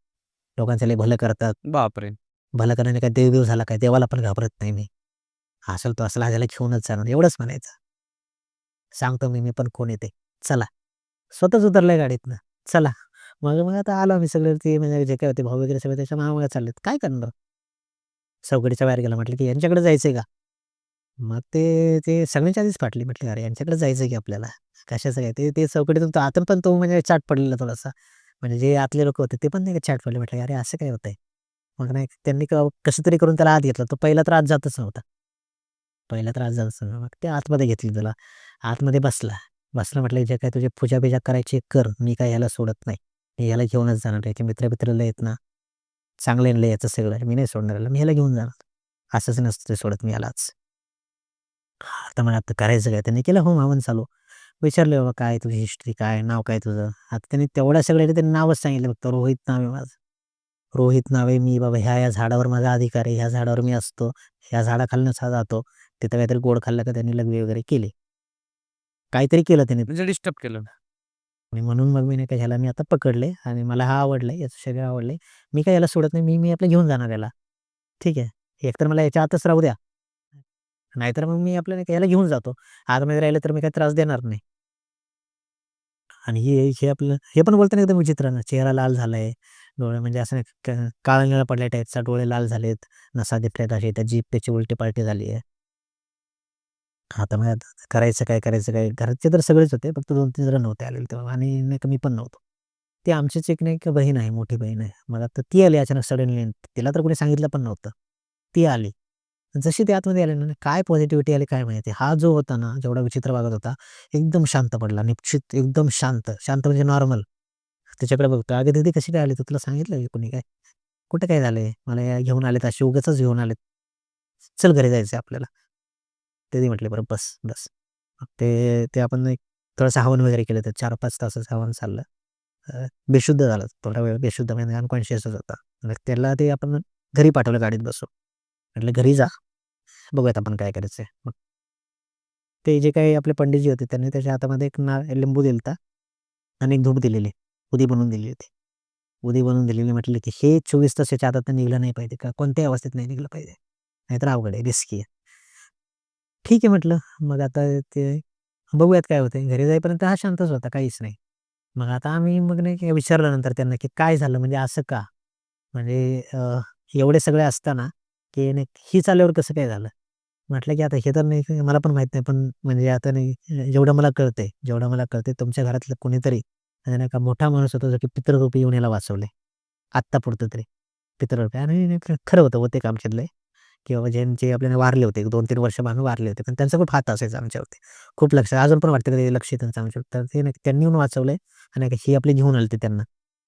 लोकांचं लय भलं करतात. बापरे! भलं करण्याने काय देव झाला काय? देवाला पण घाबरत नाही मी. असेल तो असला ह्याला घेऊनच जाणार एवढंच म्हणायचं. सांगतो मी पण कोण आहे चला. स्वतःच उतरलाय गाडीतनं. चला. मग मग आता आलो आम्ही सगळे ते म्हणजे जे काही होते भाऊ वगैरे सगळे त्याच्या मागे चाललेत. काय करणार? चौकडीच्या बाहेर गेला म्हटलं, की यांच्याकडे जायचंय का? मग ते सगळ्यांच्या आधीच फाटली. म्हटलं, "अरे यांच्याकडे जायचं की आपल्याला." कशाचं काय? ते ते चौकटीतून तो आतून पण तो म्हणजे चाट पडलेला थोडासा. म्हणजे जे आतले लोकं होते ते पण नाही का चाट पडले. म्हटलं, "अरे असं काय होतंय?" मग नाही त्यांनी कसं तरी करून त्याला आत घेतलं. तो पहिला तर आत जातच नव्हता. पहिला तर आत जातच नव्हता. मग ते आतमध्ये घेतलं त्याला. आतमध्ये बसला. बसला म्हटलं, "जे काही तुझी पूजा-बिजा करायची कर. मी काय ह्याला सोडत नाही. मी ह्याला घेऊनच जाणार. याचे मित्र-बित्र लय आहेत ना, चांगले लय याचं सगळं. मी नाही सोडणार याला. मी ह्याला घेऊन जाणार. असंच नसतं सोडत मी यालाच." आता मग आता करायचं काय? त्यांनी केलं होम हवन चालू. विचारलं, "बाबा काय तुझी हिस्ट्री काय? नाव काय तुझं?" आता त्यांनी तेवढ्या सगळ्याला त्यांनी नावच सांगितलं फक्त रोहित नाव आहे माझं. रोहित नाव आहे. मी बाबा ह्या झाडावर माझा अधिकार आहे. ह्या झाडावर मी असतो. ह्या झाडाखालनच हा जातो. तिथं काहीतरी गोड खाल्लं का त्यांनी लघवी वगैरे केली. काहीतरी केलं त्यांनी म्हणजे डिस्टर्ब केलं. आणि म्हणून मग मी नाही का ह्याला मी आता पकडले आणि मला हा आवडलाय, याचं शरीर आवडलंय. मी काय याला सोडत नाही. मी मी आपलं घेऊन जाणार याला. ठीक आहे. एकतर मला याच्या आतच राहू द्या. नाहीतर मग मी आपलं नाही का याला घेऊन जातो. आतमध्ये राहिलं तर मी काही त्रास देणार नाही. आणि हे आपलं हे पण बोलताना एकदम विचित्रानं चेहरा लाल झालाय. डोळे म्हणजे असं काळा-निळा पडल्या टाईपचा, डोळे लाल झालेत, नसा दिसल्यात अशा, त्या जीभ त्याची उलटी-पालटी झाली आहे. आता मग आता करायचं काय, करायचं काय? घरातचे तर सगळेच होते. फक्त 2-3 जण नव्हते आलेले तेव्हा आणि नाही का मी पण नव्हतो. ती आमचीच एक नाही का बहीण आहे, मोठी बहीण आहे. मग आता ती आली अचानक सडनली. तिला तर कोणी सांगितलं पण नव्हतं. ती आली. जशी ती आतमध्ये आली ना, काय पॉझिटिव्हिटी आली काय माहिती. हा जो होता ना, जेवढा विचित्र वागत होता, एकदम शांत पडला. निश्चित एकदम शांत. शांत म्हणजे नॉर्मल. त्याच्याकडे बघतो, "अगं दीदी कशी काय आली? तू तुला सांगितलं का कोणी काय? कुठे काय झालंय? मला घेऊन आलेत असे उगाचच घेऊन आलेत. चल घरी जायचंय आपल्याला." ते म्हटले, "बरं बस, बस." मग ते ते आपण एक थोडंसं हवन वगैरे केलं. तर 4-5 तासाचं हवन चाललं. बेशुद्ध झाला. थोडा वेळ बेशुद्ध म्हणजे अनकॉन्शियसच होता. मग त्याला ते आपण घरी पाठवलं गाडीत बसवून. म्हटलं, "घरी जा. बघूयात आपण काय करायचंय." मग ते जे काही आपले पंडितजी होते त्यांनी त्याच्या हातामध्ये एक लिंबू दिलता आणि एक धूप दिलेली. उदी बनवून दिली होती. उदी बनवून दिलेली म्हटलं, की हे 24 तास त्याच्या हातातून निघलं नाही पाहिजे का कोणत्याही अवस्थेत नाही निघलं पाहिजे. नाहीतर अवघड आहे, रिस्की आहे. ठीक आहे म्हटलं. मग आता ते बघूयात काय होतंय. घरी जाईपर्यंत हा शांतच होता, काहीच नाही. मग आता आम्ही मग नाही का विचारलं नंतर त्यांना, की काय झालं म्हणजे असं का? म्हणजे एवढे सगळे असताना की नाही हीच आल्यावर कसं काय झालं? म्हटलं की आता हे तर नाही मला पण माहीत नाही, पण म्हणजे आता नाही जेवढं मला कळतंय तुमच्या घरातलं कोणीतरी म्हणजे नाही का मोठा माणूस होता जो की पितृरूपी येऊन याला वाचवलंय. आत्तापुरतं तरी पितृरूपी आणि नाही का खरं होतं होते का आमच्यातले, की बाबा ज्यांचे आपल्याला वारले होते 2-3 वर्ष मागे वारले होते. पण त्यांचा खूप हात असायचा आमच्यावरती. खूप लक्ष अजून पण वाटतं कधी लक्ष आहे त्यांचं आमच्यावर. तर ते नाही का त्यांनी येऊन वाचवलंय आणि नाही का ही आपली घेऊन आली होती त्यांना.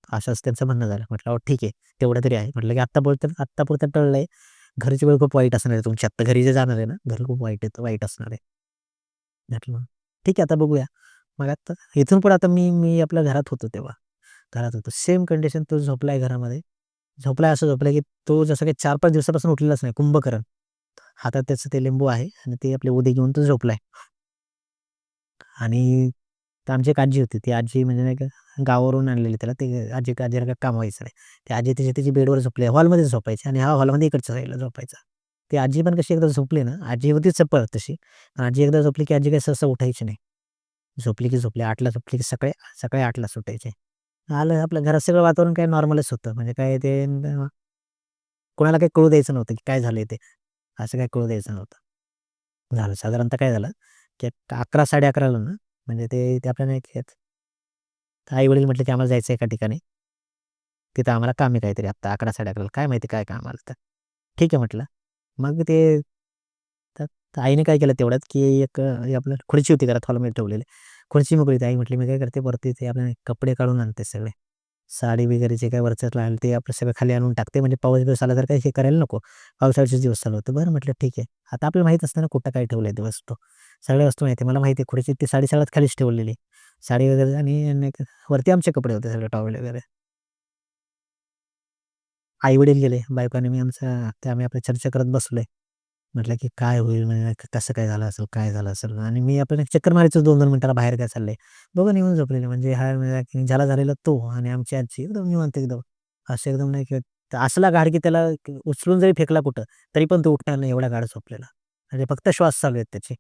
असंच त्यांचं म्हणणं झालं. म्हटलं, "हो ठीक आहे, तेवढं तरी आहे." म्हटलं, की "आत्तापुरतं टळलंय. घरची वेळ खूप वाईट असणार आहे तुमची. आत्ता घरी जे जाणार आहे ना, घर खूप वाईट असणार आहे." म्हटलं, "ठीक आहे, आता बघूया." मग आता इथून पुढे आता मी मी आपल्या घरात होतो तेव्हा. घरात होतो. सेम कंडिशन तो झोपलाय घरामध्ये. असं झोपलाय, की तो जसं काही 4-5 दिवसापासून उठलेलाच नाही. कुंभकर्ण. हातात त्याचं ते लिंबू आहे आणि ते आपली उदी घेऊन तो झोपलाय. आणि तर आमची एक आजी होती. ती आजी म्हणजे नाही का गावावरून आणलेली त्याला. ते आजीला काही काम व्हायचं नाही. ती आजी तिची बेडवर झोपली. हॉलमध्येच झोपायची आणि हा हॉलमध्ये इकडच्या साईडला झोपायचा. ती आजी पण कशी एकदा झोपली ना, आजी होती चपळ तशी. आजी एकदा झोपली, की आजी काही सहसा उठायची नाही. झोपली की झोपली. 8:00ला झोपली की सकाळी सकाळी 8:00लाच उठायची. आलं आपल्या घरात सगळं वातावरण काही नॉर्मलच होतं. म्हणजे काय ते कोणाला काही कळू द्यायचं नव्हतं, की काय झालंय ते. असं काही कळू द्यायचं नव्हतं. झालं साधारणतः काय झालं, की 11:00-11:30ला ना, म्हणजे ते ते आपल्याला एक आई-वडील म्हटले, की आम्हाला जायचं एका ठिकाणी. तिथं आम्हाला काम आहे काहीतरी आत्ता 11:00-11:30ला काय माहिती काय काम आलं तर. ठीक आहे म्हटलं. मग ते तर तर आईने काय केलं तेवढ्यात, की एक हे आपलं खुर्ची होती घरात हॉलमध्ये ठेवलेली. खुर्ची मोकळी होती. आई म्हटली, "मी काय करते वरती ते आपले कपडे काढून आणते सगळे. साडी वगैरे जे काही वरचं लागेल ते आपलं सगळं खाली आणून टाकते म्हणजे पाऊस-बिऊस आला तर काही हे करायला नको. पावसाळ्याचे दिवस चालू होते." बरं म्हटलं ठीक आहे. आता आपल्याला माहीत असतं ना कुठं काय ठेवलंय ते वस्तू. सगळ्या वस्तू माहिती आहे. मला माहिती आहे खुर्चीत ती साडी सगळ्यात खालीच ठेवलेली. साडी वगैरे आणि नाही का वरती आमचे कपडे होते सगळे टॉवेल वगैरे. आई-वडील गेले. बायको आणि मी ते आम्ही आपली चर्चा करत बसलोय. म्हटलं की काय होईल म्हणजे कसं काय झालं असेल, काय झालं असेल आणि मी आपल्याला एक चक्कर मारायचो 2-2 मिनिटाला बाहेर काय चाललंय. दोघं निघून झोपलेले म्हणजे हा म्हणजे ज्याला झालेला तो आणि आमची आजी एकदम निवांत एकदम. असं एकदम नाही की असला गाढ की त्याला उचलून जरी फेकला कुठं, तरी पण तो उठणार नाही एवढा गाढ झोपलेला. म्हणजे फक्त श्वास चालू आहेत त्याचे.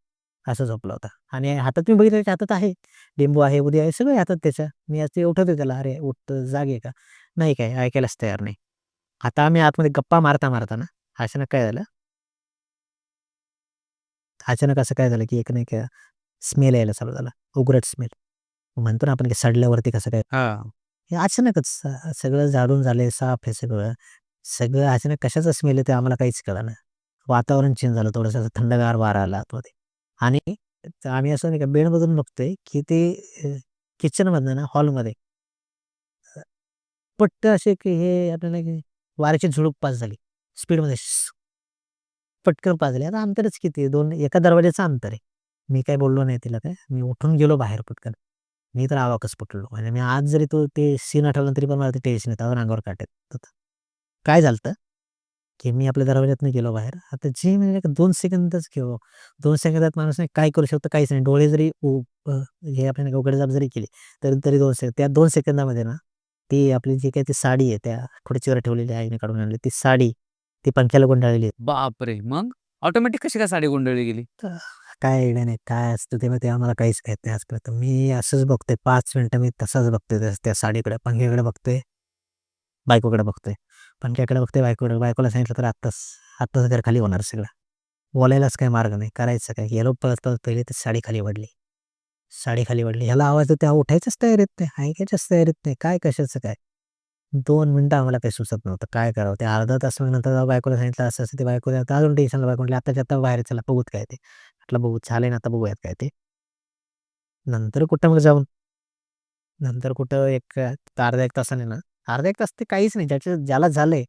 असं झोपला होता आणि हातात मी बघितलं त्याच्या हातात आहे. लिंबू आहे, उदी आहे, सगळं आहे हातात त्याच्या. मी असं उठवतोय त्याला, "अरे उठ, जाग आहे का?" नाही काय ऐकायलाच तयार नाही. आता आम्ही आतमध्ये गप्पा मारता ना, अचानक काय झालं, अचानक असं काय झालं, की एक नाही का स्मेल यायला चालू झाला. उग्रट स्मेल. म्हणतो ना आपण, की सडल्यावरती कसं काय हां. हे अचानकच सगळं झाडून झालंय, साफ आहे सगळं. सगळं अचानक कशाचा स्मेल येतोय आम्हाला काहीच कळेना. वातावरण चेंज झालं थोडंसं असं थंडगार वारा आला आतमध्ये आणि आम्ही असं नाही का बेडमधून बघतोय, की ते किचनमधनं ना हॉलमध्ये पट्ट असे की हे आपल्याला की वाऱ्याची झुळूक पास झाली. स्पीडमध्ये पटकन पाजले. आता अंतरच किती आहे? 2 एका दरवाजाचं अंतर आहे. मी काही बोललो नाही तिला काय. मी उठून गेलो बाहेर पटकन. मी तर अवाकच फुटलो. म्हणजे मी आज जरी ते सीन आठवला तरी पण मला ते टेन्शन येतं. अजून अंगावर काटे येतात. काय झालतं, की मी आपल्या दरवाजातनं गेलो बाहेर. आता जे म्हणजे 2 सेकंदच की हो. 2 सेकंदात माणूस नाही काय करू शकतो काहीच नाही. डोळे जरी हे आपण उघडझाप जरी केली, तरी 2 सेकंद. त्या 2 सेकंदामध्ये ना, ती आपली जी काही ती साडी आहे, त्या खुर्चीवर ठेवलेली आईने काढून आणली. ती साडी, ती पंख्याला गुंडाळलेली बापरे! मग? ऑटोमॅटिक कशी काय साडी गोंधळली गेली? तर काय आयडिया नाही. काय असतं ते आम्हाला काहीच माहीत नाही आजपर्यंत. मी असंच बघतोय 5 मिनिटं मी तसाच बघतोय त्या साडीकडे, पंख्याकडे बघतोय, बायकोकडे बघतोय. पंख्याकडे बघतोय, बायकोकडे. बायकोला सांगितलं तर आत्ताच घर खाली होणार सगळं. बोलायलाच काही मार्ग नाही. करायचं काय? गेलो पळत-पळत पहिली ती साडी खाली पडली. साडी खाली पडली. ह्याला आवाज येतो, तेव्हा उठायचीच तयारीत नाही, ऐकायच्याच तयारीत नाही. काय कशाचं काय? 2 मिनिटं आम्हाला काही सुचत नव्हतं. काय करावं? ते अर्धा तास मग नंतर बायकोला सांगितलं असं-असं. ती बायको आता अजून टेन्शनला बायको म्हटली, "आत्ताच्या आत्ता बाहेर चला, बघूत काय ते." म्हटलं, "बघू, झालंय ना, आता बघूयात काय ते." नंतर कुठं मग जाऊन नंतर कुठं एक अर्धा 1 तासाने ना, अर्धा 1 तास ते काहीच नाही. ज्याला झालंय,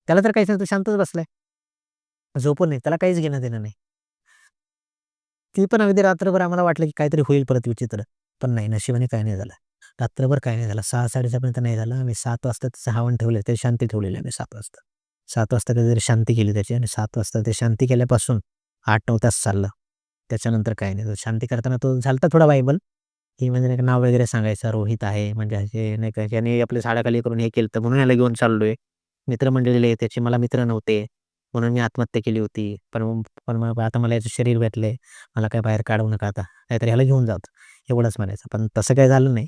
त्याला तर काहीच नाही. तो शांतच बसलाय. झोपून नाही. त्याला काहीच घेणं-देणं नाही. ती पण अगदी रात्रभर आम्हाला वाटलं, की काहीतरी होईल परत विचित्र. पण नाही, नशिबाने काही नाही झालं. रात्रभर काही नाही झालं. 6:00-6:30 पर्यंत नाही झालं. आम्ही 7:00 वाजता त्याचं हवन ठेवलं. ते शांती ठेवलेली आम्ही 7:00 वाजता. 7:00 वाजता काहीतरी शांती केली त्याची आणि 7:00 वाजता ते शांती केल्यापासून 8-9 तास चाललं. त्याच्यानंतर काही नाही. तो शांती करताना तो झालता थोडा वायबल, की म्हणजे नाही का नाव वगैरे सांगायचं. रोहित आहे म्हणजे असे नाही का ज्याने आपल्या झाडाखाली करून हे केलं म्हणून याला घेऊन चाललोय. मित्रमंडळी आहे त्याचे. मला मित्र नव्हते. म्हणून मी आत्महत्या केली होती. पण मग आता मला याचं शरीर भेटलंय. मला काय बाहेर काढू नका आता. नाहीतर ह्याला घेऊन जातो. एवढंच म्हणायचं. पण तसं काही झालं नाही.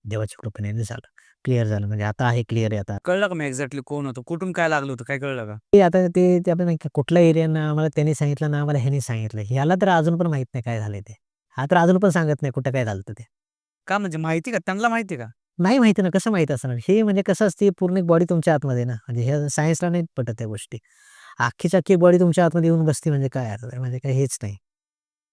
देवाच्या कृपेने नाही झालं. क्लिअर झालं. म्हणजे आता आहे क्लिअर आहे आता. कळलं का मग एक्झॅक्टली कोण होतं? कुठून काय लागलं होतं? काय कळलं का? ते आता ते आपण नाही का कुठला एरिया ना आम्हाला त्यांनी सांगितलं ना आम्हाला ह्यानी सांगितलं. ह्याला तर अजून पण माहीत नाही काय झालंय ते. हा तर अजून पण सांगत नाही कुठं काय झालं ते. का म्हणजे माहिती का? त्यांना माहिती का? नाही माहिती ना, कसं माहीत असणार? हे म्हणजे कसं असते पूर्ण एक बॉडी तुमच्या आतमध्ये ना, म्हणजे हे सायन्सला नाही पटत त्या गोष्टी. अख्खीच्या अख्खी बॉडी तुमच्या आतमध्ये येऊन बसते म्हणजे काय अर्थ आहे? म्हणजे काही हेच नाही.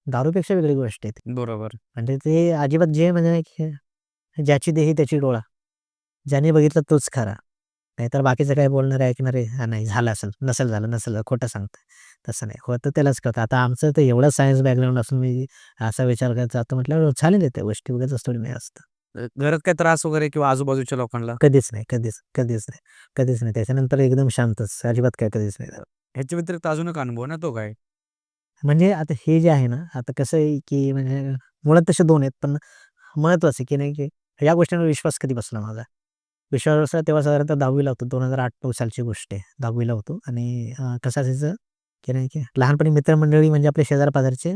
दारूपेक्षा वेगळी गोष्ट आहे ती. बरोबर. म्हणजे ते अजिबात जे म्हणजे नाही की ज्याची देही त्याची डोळा. ज्याने बघितलं तोच खरा. नाहीतर बाकीचं काय बोलणारे, ऐकणारे, "हां, नाही झालं असेल, नसेल झालं, नसेल झालं, खोटं सांगताय." तसं नाही. होतं त्यालाच कळतं. आता आमचं तर एवढं सायन्स बॅकग्राऊंड असून मी असा विचार करत जातो म्हटल्यावर चालेल आहे त्या गोष्टी उगाचच थोडी नाही असतं. घरात काही त्रास वगैरे किंवा आजूबाजूच्या लोकांना? कधीच नाही, कधीच नाही. कधीच नाही. त्याच्यानंतर एकदम शांतच. अजिबात काय कधीच नाही झालं. ह्याच्या व्यतिरिक्त अजून एक अनुभव ना तो काय? म्हणजे आता हे जे आहे ना, आता कसं आहे, की म्हणजे मुळात तसे 2 आहेत. पण महत्त्वाचं आहे, की नाही, की या गोष्टींवर विश्वास कधी बसला माझा. विश्वास बसला तेव्हा साधारणतः 10वी ला होतो. 2008-9 सालची गोष्ट आहे. 10वी ला होतो आणि कसं असायचं, की नाही, की लहानपणी मित्रमंडळी म्हणजे आपले शेजार-पाजारचे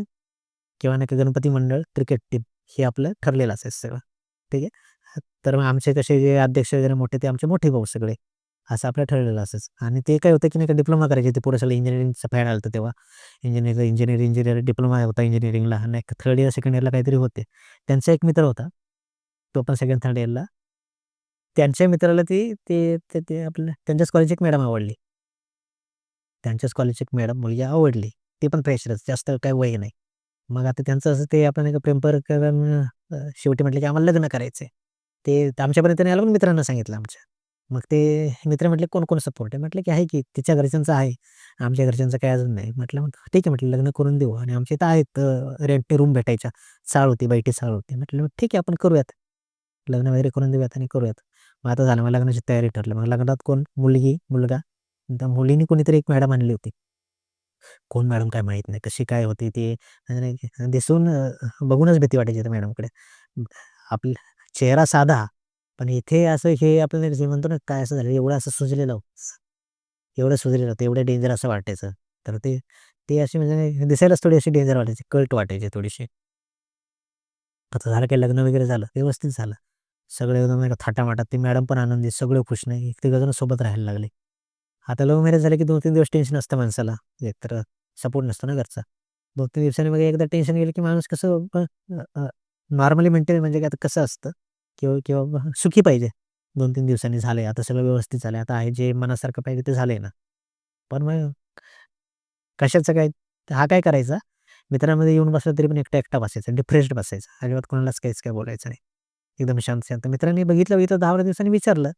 किंवा नाही का गणपती मंडळ, क्रिकेट टीम हे आपलं ठरलेलं असायचं सगळं. ठीक आहे. तर मग आमचे कसे जे अध्यक्ष वगैरे मोठे ते आमचे मोठे भाऊ सगळे. असं आपलं ठरलेलं असायचं आणि ते काय होतं, की नाही का डिप्लोमा करायचे ते पोरं सगळे इंजिनिअरिंगचा फॅड आलं तेव्हा. इंजिनिअर डिप्लोमा होता इंजिनिअरिंगला आणि एक थर्ड इयर, सेकंड इयरला काहीतरी होते. त्यांचा एक मित्र होता. तो पण सेकंड, थर्ड इयरला. त्यांच्या मित्राला ते आपलं त्यांच्याच कॉलेजची एक मॅडम आवडली. त्यांच्याच कॉलेजची एक मॅडम मुलगी आवडली. ती पण फ्रेशरच, जास्त काही वय नाही. मग आता त्यांचं असं ते आपण नाही का प्रेम प्रकरण शेवटी म्हटलं, की आम्हाला लग्न करायचंय. ते आमच्यापर्यंत नाही आलं पण मित्रांना सांगितलं आमच्या. मग ते मित्र म्हटले, "कोण-कोण सपोर्ट आहे?" म्हटलं, की "आहे की तिच्या घरच्यांचं आहे. आमच्या घरच्यांचं काही अजून नाही." म्हटलं, "मग ठीक आहे," म्हटलं, "लग्न करून देऊ." आणि आमच्या इथं आहेत रेंटने रूम भेटायच्या. चाळ होती, बैठी चाळ होती. म्हटलं, "ठीक आहे, आपण करूयात. लग्न वगैरे करून देऊयात आणि करूयात." मग आता झालं, मग लग्नाची तयारी ठरली. मग लग्नात कोण? मुलगी, मुलगा. त्या मुलीने कोणीतरी एक मॅडम आणली होती. कोण मॅडम काय माहीत नाही. कशी काय होती ती आणि दिसून बघूनच भीती वाटायची त्या मॅडमकडे. आपला चेहरा साधा, पण इथे असं हे आपल्याला जे म्हणतो ना, काय असं झालं एवढं असं सुजलेलं, एवढं सुजलेलं होतं, एवढं डेंजर असं वाटायचं. तर ते ते अशी म्हणजे दिसायलाच थोडी अशी डेंजर वाटायची, कल्ट वाटायची थोडीशी. आता झालं काही लग्न वगैरे झालं, व्यवस्थित झालं. सगळे एकदम नाही का थाटामाटात. ती मॅडम पण आनंदी, सगळे खुश नाही. एक तिघं जण सोबत राहायला लागले. आता लव्ह मॅरेज झालं की 2-3 दिवस टेन्शन असतं माणसाला. एकतर सपोर्ट नसतो ना घरचा. 2-3 दिवसांनी मग एकदा टेन्शन गेलं की माणूस कसं नॉर्मली मेंटेन म्हणजे काय आता कसं असतं किंवा किंवा सुखी पाहिजे. 2-3 दिवसांनी झालंय, आता सगळं व्यवस्थित झालंय. आता आहे जे मनासारखं पाहिजे ते झालंय ना. पण मग कशाचं काय? तर हा काय करायचा, मित्रांमध्ये येऊन बसला तरी पण एकटा-एकटा बसायचा, डिप्रेस्ड बसायचा. अजिबात कोणालाच काहीच काय बोलायचं नाही. एकदम शांत-शांत. मित्रांनी बघितलं 10 दिवसांनी विचारलं,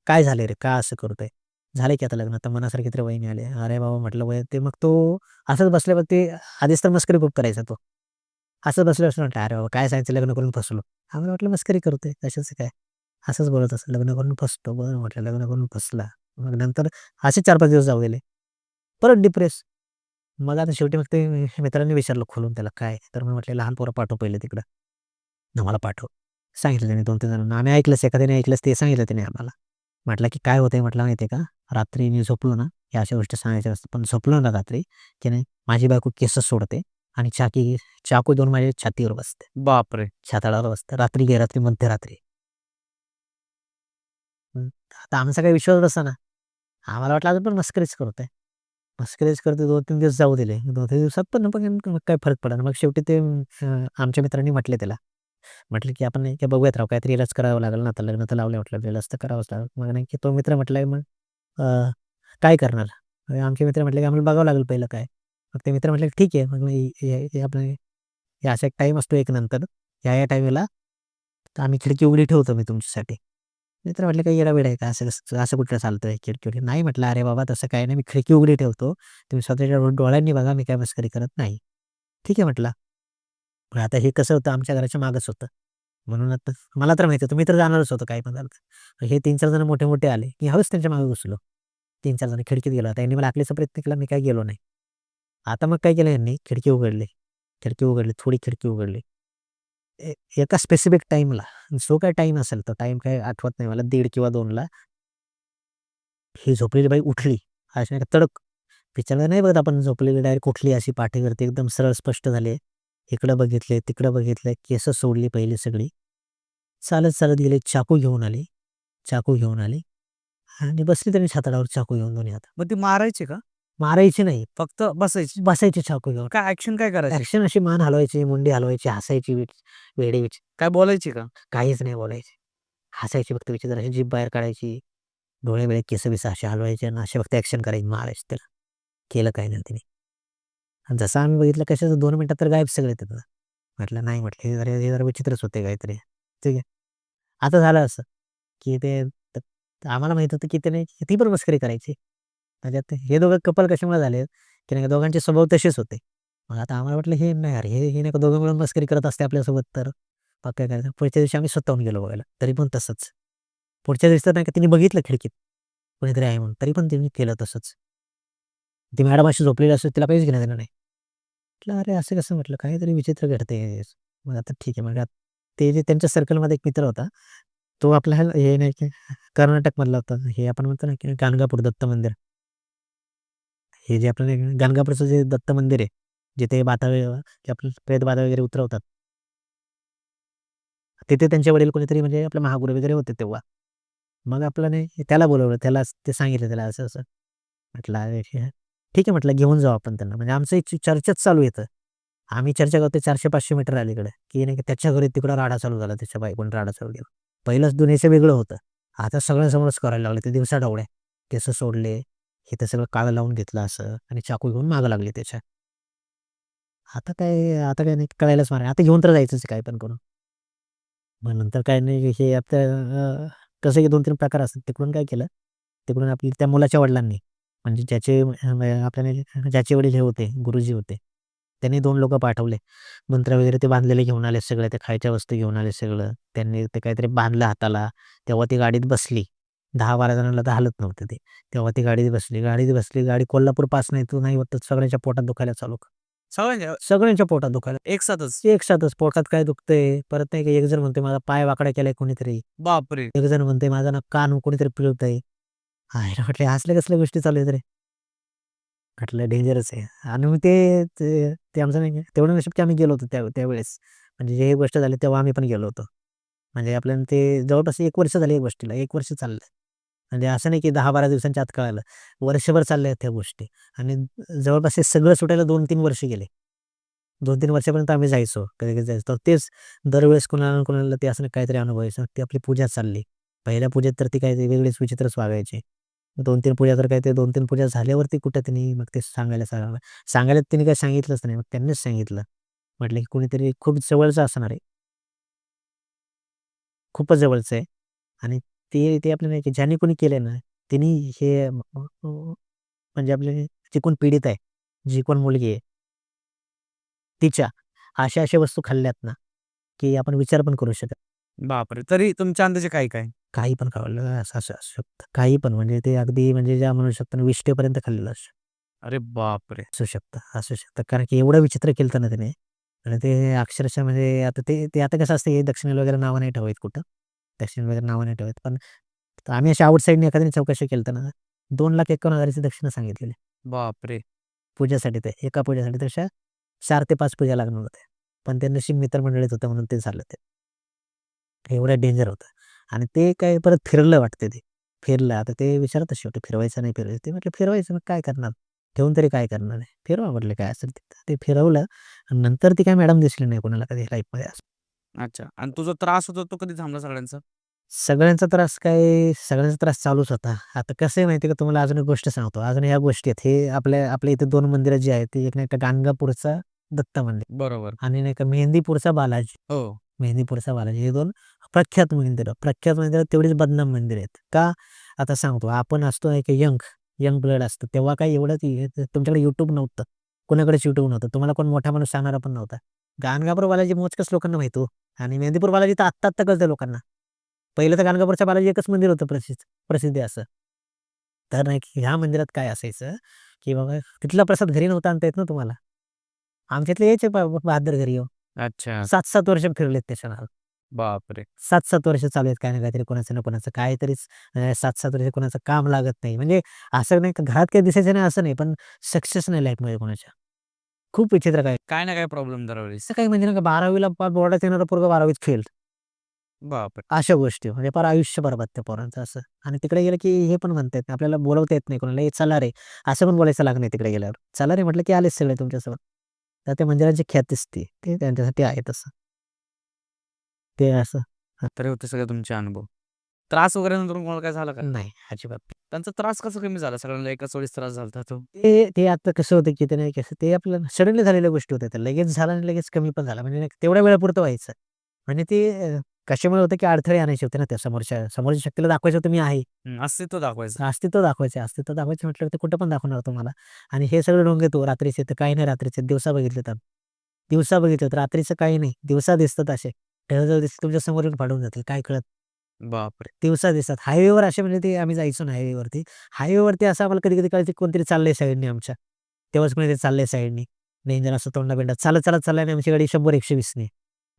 "काय झालंय रे? का असं करतोय?" "झालंय की आता लग्न, आता मनासारखी तर वहिनी आली." "अरे बाबा," म्हटलं, "वय." ते मग तो असंच बसल्यावर ते आधीच तर मस्करी खूप करायचा तो. असंच बसल्यावर म्हटलं, "अरे बाबा, काय सांगायचं लग्न करून फसलो." आम्हाला वाटलं मस्करी करतोय, कशाचं काय? असंच बोलत असेल, लग्न करून फसतो. बरं म्हटलं, लग्न करून फसला. मग नंतर असे 4-5 दिवस जाऊ दिले. परत डिप्रेस. मग आता शेवटी मग ते मित्रांनी विचारलं खोलून त्याला, "काय?" तर मी म्हटलं, "लहान पोरं पाठव पहिले तिकडं." "आम्हाला पाठव." सांगितलं त्याने 2-3 जणांना. आम्ही ऐकलंच, एखाद्याने ऐकलंच ते सांगितलं त्याने आम्हाला. म्हटलं, की "काय होतंय?" म्हटलं, "माहिती आहे का? रात्री मी झोपलो ना, ह्या अशा गोष्टी सांगायच्या नसतात. पण झोपलो ना रात्री, की नाही माझी बायको केस सोडते आणि चाकू घेऊन माझ्या छातीवर बसते. बापरे! छाताडावर बसते. रात्री बेरात्री मध्यरात्री." हं. आता आमचा काही विश्वास बसेना. आम्हाला वाटलं अजून पण मस्करीच करतोय. मस्करीच करतोय 2-3 दिवस जाऊ दिले. 2-3 दिवसात पण मग काय फरक पडेना. मग शेवटी ते आमच्या मित्रांनी म्हटले त्याला. म्हटलं, की "आपण नाही का बघूयात राव, काहीतरी इलाज करावा लागेल ना, आता लग्न तर लावलंय म्हटलं, इलाज तर करावाच लागेल." मग नाही की तो मित्र म्हटलाय, "मग काय करणार?" आमचे मित्र म्हटले, की "आम्हाला बघावं लागेल पहिलं काय." मग ते मित्र म्हटले, "ठीक आहे." मग मी हे आपलं हे असा एक टाईम असतो एक नंतर, या टाईमेला आम्ही खिडकी उघडी ठेवतो मी तुमच्यासाठी. मित्र म्हटले, "काही येडा-वेडा आहे का? असं कसं असं कुठलं चालतंय खिडकी उघडी?" नाही म्हटलं, "अरे बाबा तसं काही नाही. मी खिडकी उघडी ठेवतो. तुम्ही स्वतःच्या डोळ्यांनी बघा. मी काय मस्करी करत नाही." "ठीक आहे," म्हटलं. पण आता हे कसं होतं आमच्या घराच्या मागच होतं. म्हणून आता मला तर माहिती होतं. मी तर जाणारच होतो काही पण झालं तर. हे 3-4 जण मोठे-मोठे आले. मी हळूच त्यांच्या मागे घुसलो. 3-4 जण खिडकीत गेलो. आता यांनी मला हाकलायचा प्रयत्न केला. मी काही गेलो नाही. आता मग काय केलं यांनी खिडकी उघडली. खिडकी उघडली. थोडी खिडकी उघडली. एका स्पेसिफिक टाईमला जो काही टाईम असेल तो टाईम काही आठवत नाही मला 1:30 किंवा 2ला ही झोपलेली बाई उठली. अशी नाही का तडक. बिचारा नाही बघत आपण झोपलेली डायरेक्ट उठली अशी पाठीवरती एकदम सरळ स्पष्ट झाले. इकडं बघितले, तिकडं बघितलं, केस सोडली पहिली सगळी. चालत गेले. चाकू घेऊन आले आणि बसली त्यांनी छाताडावर चाकू घेऊन दोन्ही हातात. मग ती मारायची का? मारायची नाही, फक्त बसायची? बसायचे चाकू घेऊन. काय ॲक्शन काय करायची? ॲक्शन अशी मान हलवायची, मुंडी हलवायची, हसायची वेडी-विचित्र. काय बोलायची का? काहीच नाही बोलायचे. हसायची फक्त विचित्र अशी जीभ बाहेर काढायची. डोळे-बिळे, केस-बिस असे हलवायचे आणि असे फक्त ॲक्शन करायची, मारायची त्याला. केलं काही नाही तिने. आणि जसं आम्ही बघितलं कशाचं 2 मिनिटात तर गायब सगळे तिथनं. म्हटलं नाही, म्हटलं हे जरा विचित्रच होते काहीतरी. ठीक आहे. आता झालं असं, की ते आम्हाला माहीत होतं, की त्याने ती पण मस्करी करायची. त्याच्यात हे दोघं कपल कशामुळे झाले, की नाही का दोघांचे स्वभाव तसेच होते. मग आता आम्हाला वाटलं हे नाही यार, हे नाही का दोघं मिळून मस्करी करत असते आपल्यासोबत तर मग काय करायचं. पुढच्या दिवशी आम्ही स्वतःहून गेलो बघायला. तरी पण तसंच. पुढच्या दिवशी तर नाही का तिने बघितलं खिडकीत, कोणीतरी आहे म्हणून. तरी पण तिने केलं तसंच. ती मॅडम अशी झोपलेली असते, तिला काहीच घेणं-देणं नाही. म्हटलं, "अरे असं कसं?" म्हटलं, "काहीतरी विचित्र घडतंय." मग आता ठीक आहे. मग ते जे त्यांच्या सर्कलमध्ये एक मित्र होता, तो आपला हे नाही की कर्नाटकमधला होता. हे आपण म्हणतो ना, की गाणगापूर दत्त मंदिर. हे जे आपलं गाणगापूरचं जे दत्त मंदिर आहे, जिथे जे आपलं प्रेतबाधा वगैरे उतरवतात. तिथे त्यांचे वडील कोणीतरी म्हणजे आपले महागुरू वगैरे होते तेव्हा. मग आपलं नाही त्याला बोलावलं. ते सांगितलं त्याला असं-असं. म्हटलं, "अरे ठीक आहे," म्हटलं, "घेऊन जाऊ आपण त्यांना." म्हणजे आमचं एक चर्चाच चालू आहे इथं. आम्ही चर्चा करतोय 400-500 मीटर अलीकडे, की नाही का त्याच्या घरी तिकडं राडा चालू झाला. त्याच्या बायकोने राडा चालू केला. पहिलंच दुनियेचं वेगळं होतं. आता सगळ्यांसमोरच करायला लागले. ते दिवसाढवळे. केस सोडले. इथं सगळं काळं लावून घेतलं असं आणि चाकू घेऊन मागं लागले त्याच्या. आता काय नाही कळायलाच मारायला. आता घेऊन तर जायचंच आहे काही पण करून. मग नंतर काय नाही हे आता कसं की 2-3 प्रकार असतात. तिकडून काय केलं, तिकडून आपली त्या मुलाच्या वडिलांनी म्हणजे ज्याचे वडील हे होते, गुरुजी होते. त्यांनी 2 लोकं पाठवले. मंत्र वगैरे ते बांधलेले घेऊन आले सगळे. ते खायच्या वस्तू घेऊन आले सगळं. त्यांनी ते काहीतरी बांधलं हाताला. तेव्हा ती गाडीत बसली. 10-12 जणांना तर हालत नव्हते ते. तेव्हा ती गाडीत बसली. गाडी कोल्हापूर पास नाही तर नाही होत तर सगळ्यांच्या पोटात दुखायला चालू. सगळ्यांच्या सगळ्यांच्या पोटात दुखायला. एकसाथच? एकसाथच पोटात काय दुखतंय. परत नाही का एक जण म्हणतोय माझा पाय वाकडा केलाय कोणीतरी. बापरे! एक जण म्हणतंय माझा ना कान कोणीतरी पिळतंय. आयला म्हटलं असल्या कसल्या गोष्टी चालू आहेत रे. म्हटलं डेंजरच आहे. आणि मग ते ते ते आमचं नाही का तेवढं नशीब की आम्ही गेलो होतो त्यावेळेस. म्हणजे हे गोष्ट झाली तेव्हा आम्ही पण गेलो होतो. म्हणजे आपल्याला ते जवळपास 1 वर्ष झाली या गोष्टीला. 1 वर्ष चाललंय. म्हणजे असं नाही की 10-12 दिवसांच्या आत कळालं. वर्षभर चालल्या आहेत त्या गोष्टी आणि जवळपास हे सगळं सुटायला 2-3 वर्ष गेले. 2-3 वर्षापर्यंत आम्ही जायचो. कधी-कधी जायचो. तर तेच दरवेळेस कुणाला ना कुणाला ते असं काहीतरी अनुभवायचं. ती आपली पूजा चालली. पहिल्या पूजेत तर ती काही वेगळीच विचित्रच वागायची. 2-3 पूजा तर काय ते 2-3 पूजा झाल्यावरती कुठं त्यांनी मग ते सांगायला त्यांनी काही सांगितलंच नाही. मग त्यांनीच सांगितलं. म्हटलं की कोणीतरी खूप जवळचं असणार आहे. खूपच जवळचं आहे आणि ते आपलं नाही की ज्याने कोणी केलंय ना, त्यांनी हे म्हणजे आपले जी कोण पीडित आहे, जी कोण मुलगी आहे, तिच्या अशा वस्तू खाल्ल्यात ना, की आपण विचार पण करू शकत बापरे! तरी तुमच्या अंदाजे काय? काही पण खाल्लं असं असू शकतं. काही पण म्हणजे ते अगदी म्हणजे ज्या म्हणू शकतो ना विष्ठेपर्यंत खाल्लेलं अरे बापरे! असू शकतं. कारण की एवढं विचित्र केलतं ना त्याने आणि ते अक्षरशः म्हणजे आता ते ते आता कसं असतं हे दक्षिणेला वगैरे नावं नाही ठेवायची कुठं. दक्षिण वगैरे नावं नाही ठेवत. पण आम्ही अशा आउटसाइडने एखाद्याने चौकशी केली ना, 2,51,000 ची दक्षिणा सांगितलेली. बापरे! पूजेसाठी ते एका पूजेसाठी तशा 4 ते 5 पूजा लागणार होत्या. पण ते नशीब मित्रमंडळीत होतं म्हणून ते झालं ते. एवढं डेंजर होतं आणि ते काय परत फिरलं वाटतं ते. फिरलं आता ते विचारत शेवटी फिरवायचं नाही फिरवायचं. ते म्हटलं फिरवायचं मग काय करणार? ठेवून तरी काय करणार आहे? फिरवा म्हटलं काय असेल ते. ते फिरवलं आणि नंतर ती काय मॅडम दिसली नाही कोणाला कधी लाईफमध्ये असं. अच्छा. आणि तो जो त्रास होता तो कधी थांबला सगळ्यांचा? सगळ्यांचा त्रास चालूच होता. आता कसं आहे माहिती आहे का तुम्हाला अजून एक गोष्ट सांगतो. अजून ह्या गोष्टी आहेत. हे आपल्या इथे 2 मंदिरं जी आहेत, ती एक नाही का गाणगापूरचा दत्त मंदिर बरोबर. आणि नाही का मेहंदीपूरचा बालाजी. हो. मेहंदीपूरचा बालाजी हे 2 प्रख्यात मंदिरं तेवढीच बदनाम मंदिर आहेत. का? आता सांगतो आपण असतो एक यंग ब्लड असतं. तेव्हा काही एवढं तुमच्याकडे YouTube नव्हतं. कोणाकडेच YouTube नव्हतं. तुम्हाला कोण मोठा माणूस सांगणारा पण नव्हता. गाणगापूर बालाजी मोजक्याच लोकांना माहीत हो आणि मेहंदीपूर बालाजी तर आत्ता कळतं लोकांना. पहिलं तर गाणगापूरच्या बालाजी एकच मंदिर होतं प्रसिद्ध आहे असं. तर नाही की ह्या मंदिरात काय असायचं, की बाबा तिथला प्रसाद घरी नव्हता आणता येत ना तुम्हाला. आमच्यातले यायचे बहादर घरी येऊन. अच्छा. 7-7 वर्ष फिरलेत त्याच्या नादात. बापरे! 7-7 वर्ष चालू आहेत काही ना काहीतरी कोणाचं ना कोणाचं काहीतरीच 7-7 वर्ष कोणाचं काम लागत नाही. म्हणजे असं नाही का घरात काही दिसायचं नाही असं नाही, पण सक्सेस नाही लाईफमध्ये कोणाच्या. खूप विचित्र काय. काय ना काय प्रॉब्लेम दरवेळेस. असं काही म्हणजे नाही का 12वी ला बोर्डात येणारा पोरगा 12वीत फेल. बापरे! अशा गोष्टी म्हणजे फार आयुष्य बरबाद त्या पोरांचं असं. आणि तिकडे गेलं की हे पण म्हणता येत नाही. आपल्याला बोलवता येत नाही कोणाला, "ए चला रे." असं पण बोलायचं लागत नाही तिकडे गेल्यावर. चला रे म्हटलं की आलेच सगळे तुमच्यासोबत. तर त्या मंदिराची ख्यातीच ती. ते त्यांच्यासाठी आहे तसं. ते असं तर हे होते सगळे तुमचे अनुभव. त्रास वगैरे नंतर तुम्हाला काय झालं का? नाही, अजिबात. त्यांचा त्रास कसा कमी झाला? सगळ्यांना एकाच वेळेस त्रास झाला तो? ते ते आता कसं होतं की ते नाही कसं ते आपलं सडनली झालेल्या गोष्टी होत्या त्या. लगेच झालं आणि लगेच कमी पण झाला. म्हणजे नाही का तेवढ्या वेळापुरतं व्हायचं. म्हणजे ते कशामुळे होतं की अडथळे आणायचे होते ना त्या समोरच्या शक्तीला दाखवायचं होतं मी आहे. अस्तित्व दाखवायचं. अस्तित्व दाखवायचं आहे. अस्तित्व दाखवायचं म्हटलं ते कुठं पण दाखवणार तुम्हाला. आणि हे सगळं ढोंग आहे रात्रीचे तर काही नाही रात्रीचे दिवसा बघितले तर. दिवसा बघितलं तर रात्रीचं काही नाही. दिवसा दिसतात असे. ढळढळ दिसतात तुमच्या समोर येऊन फाडून जातील. काय कळत बापरे! दिवसा दिसतात. हायवेवर असे म्हणजे ते आम्ही जायचो ना हायवेवरती. हायवेवरती असं आम्हाला कधी-कधी कळायचं कोणतरी चाललंय साइडनी आमच्या. तेव्हाच कोणीतरी चाललंय साइडनी. डेंजर असं तोंडाबिंडात चालत चाललंय आणि आमची गाडी 100-120 नी.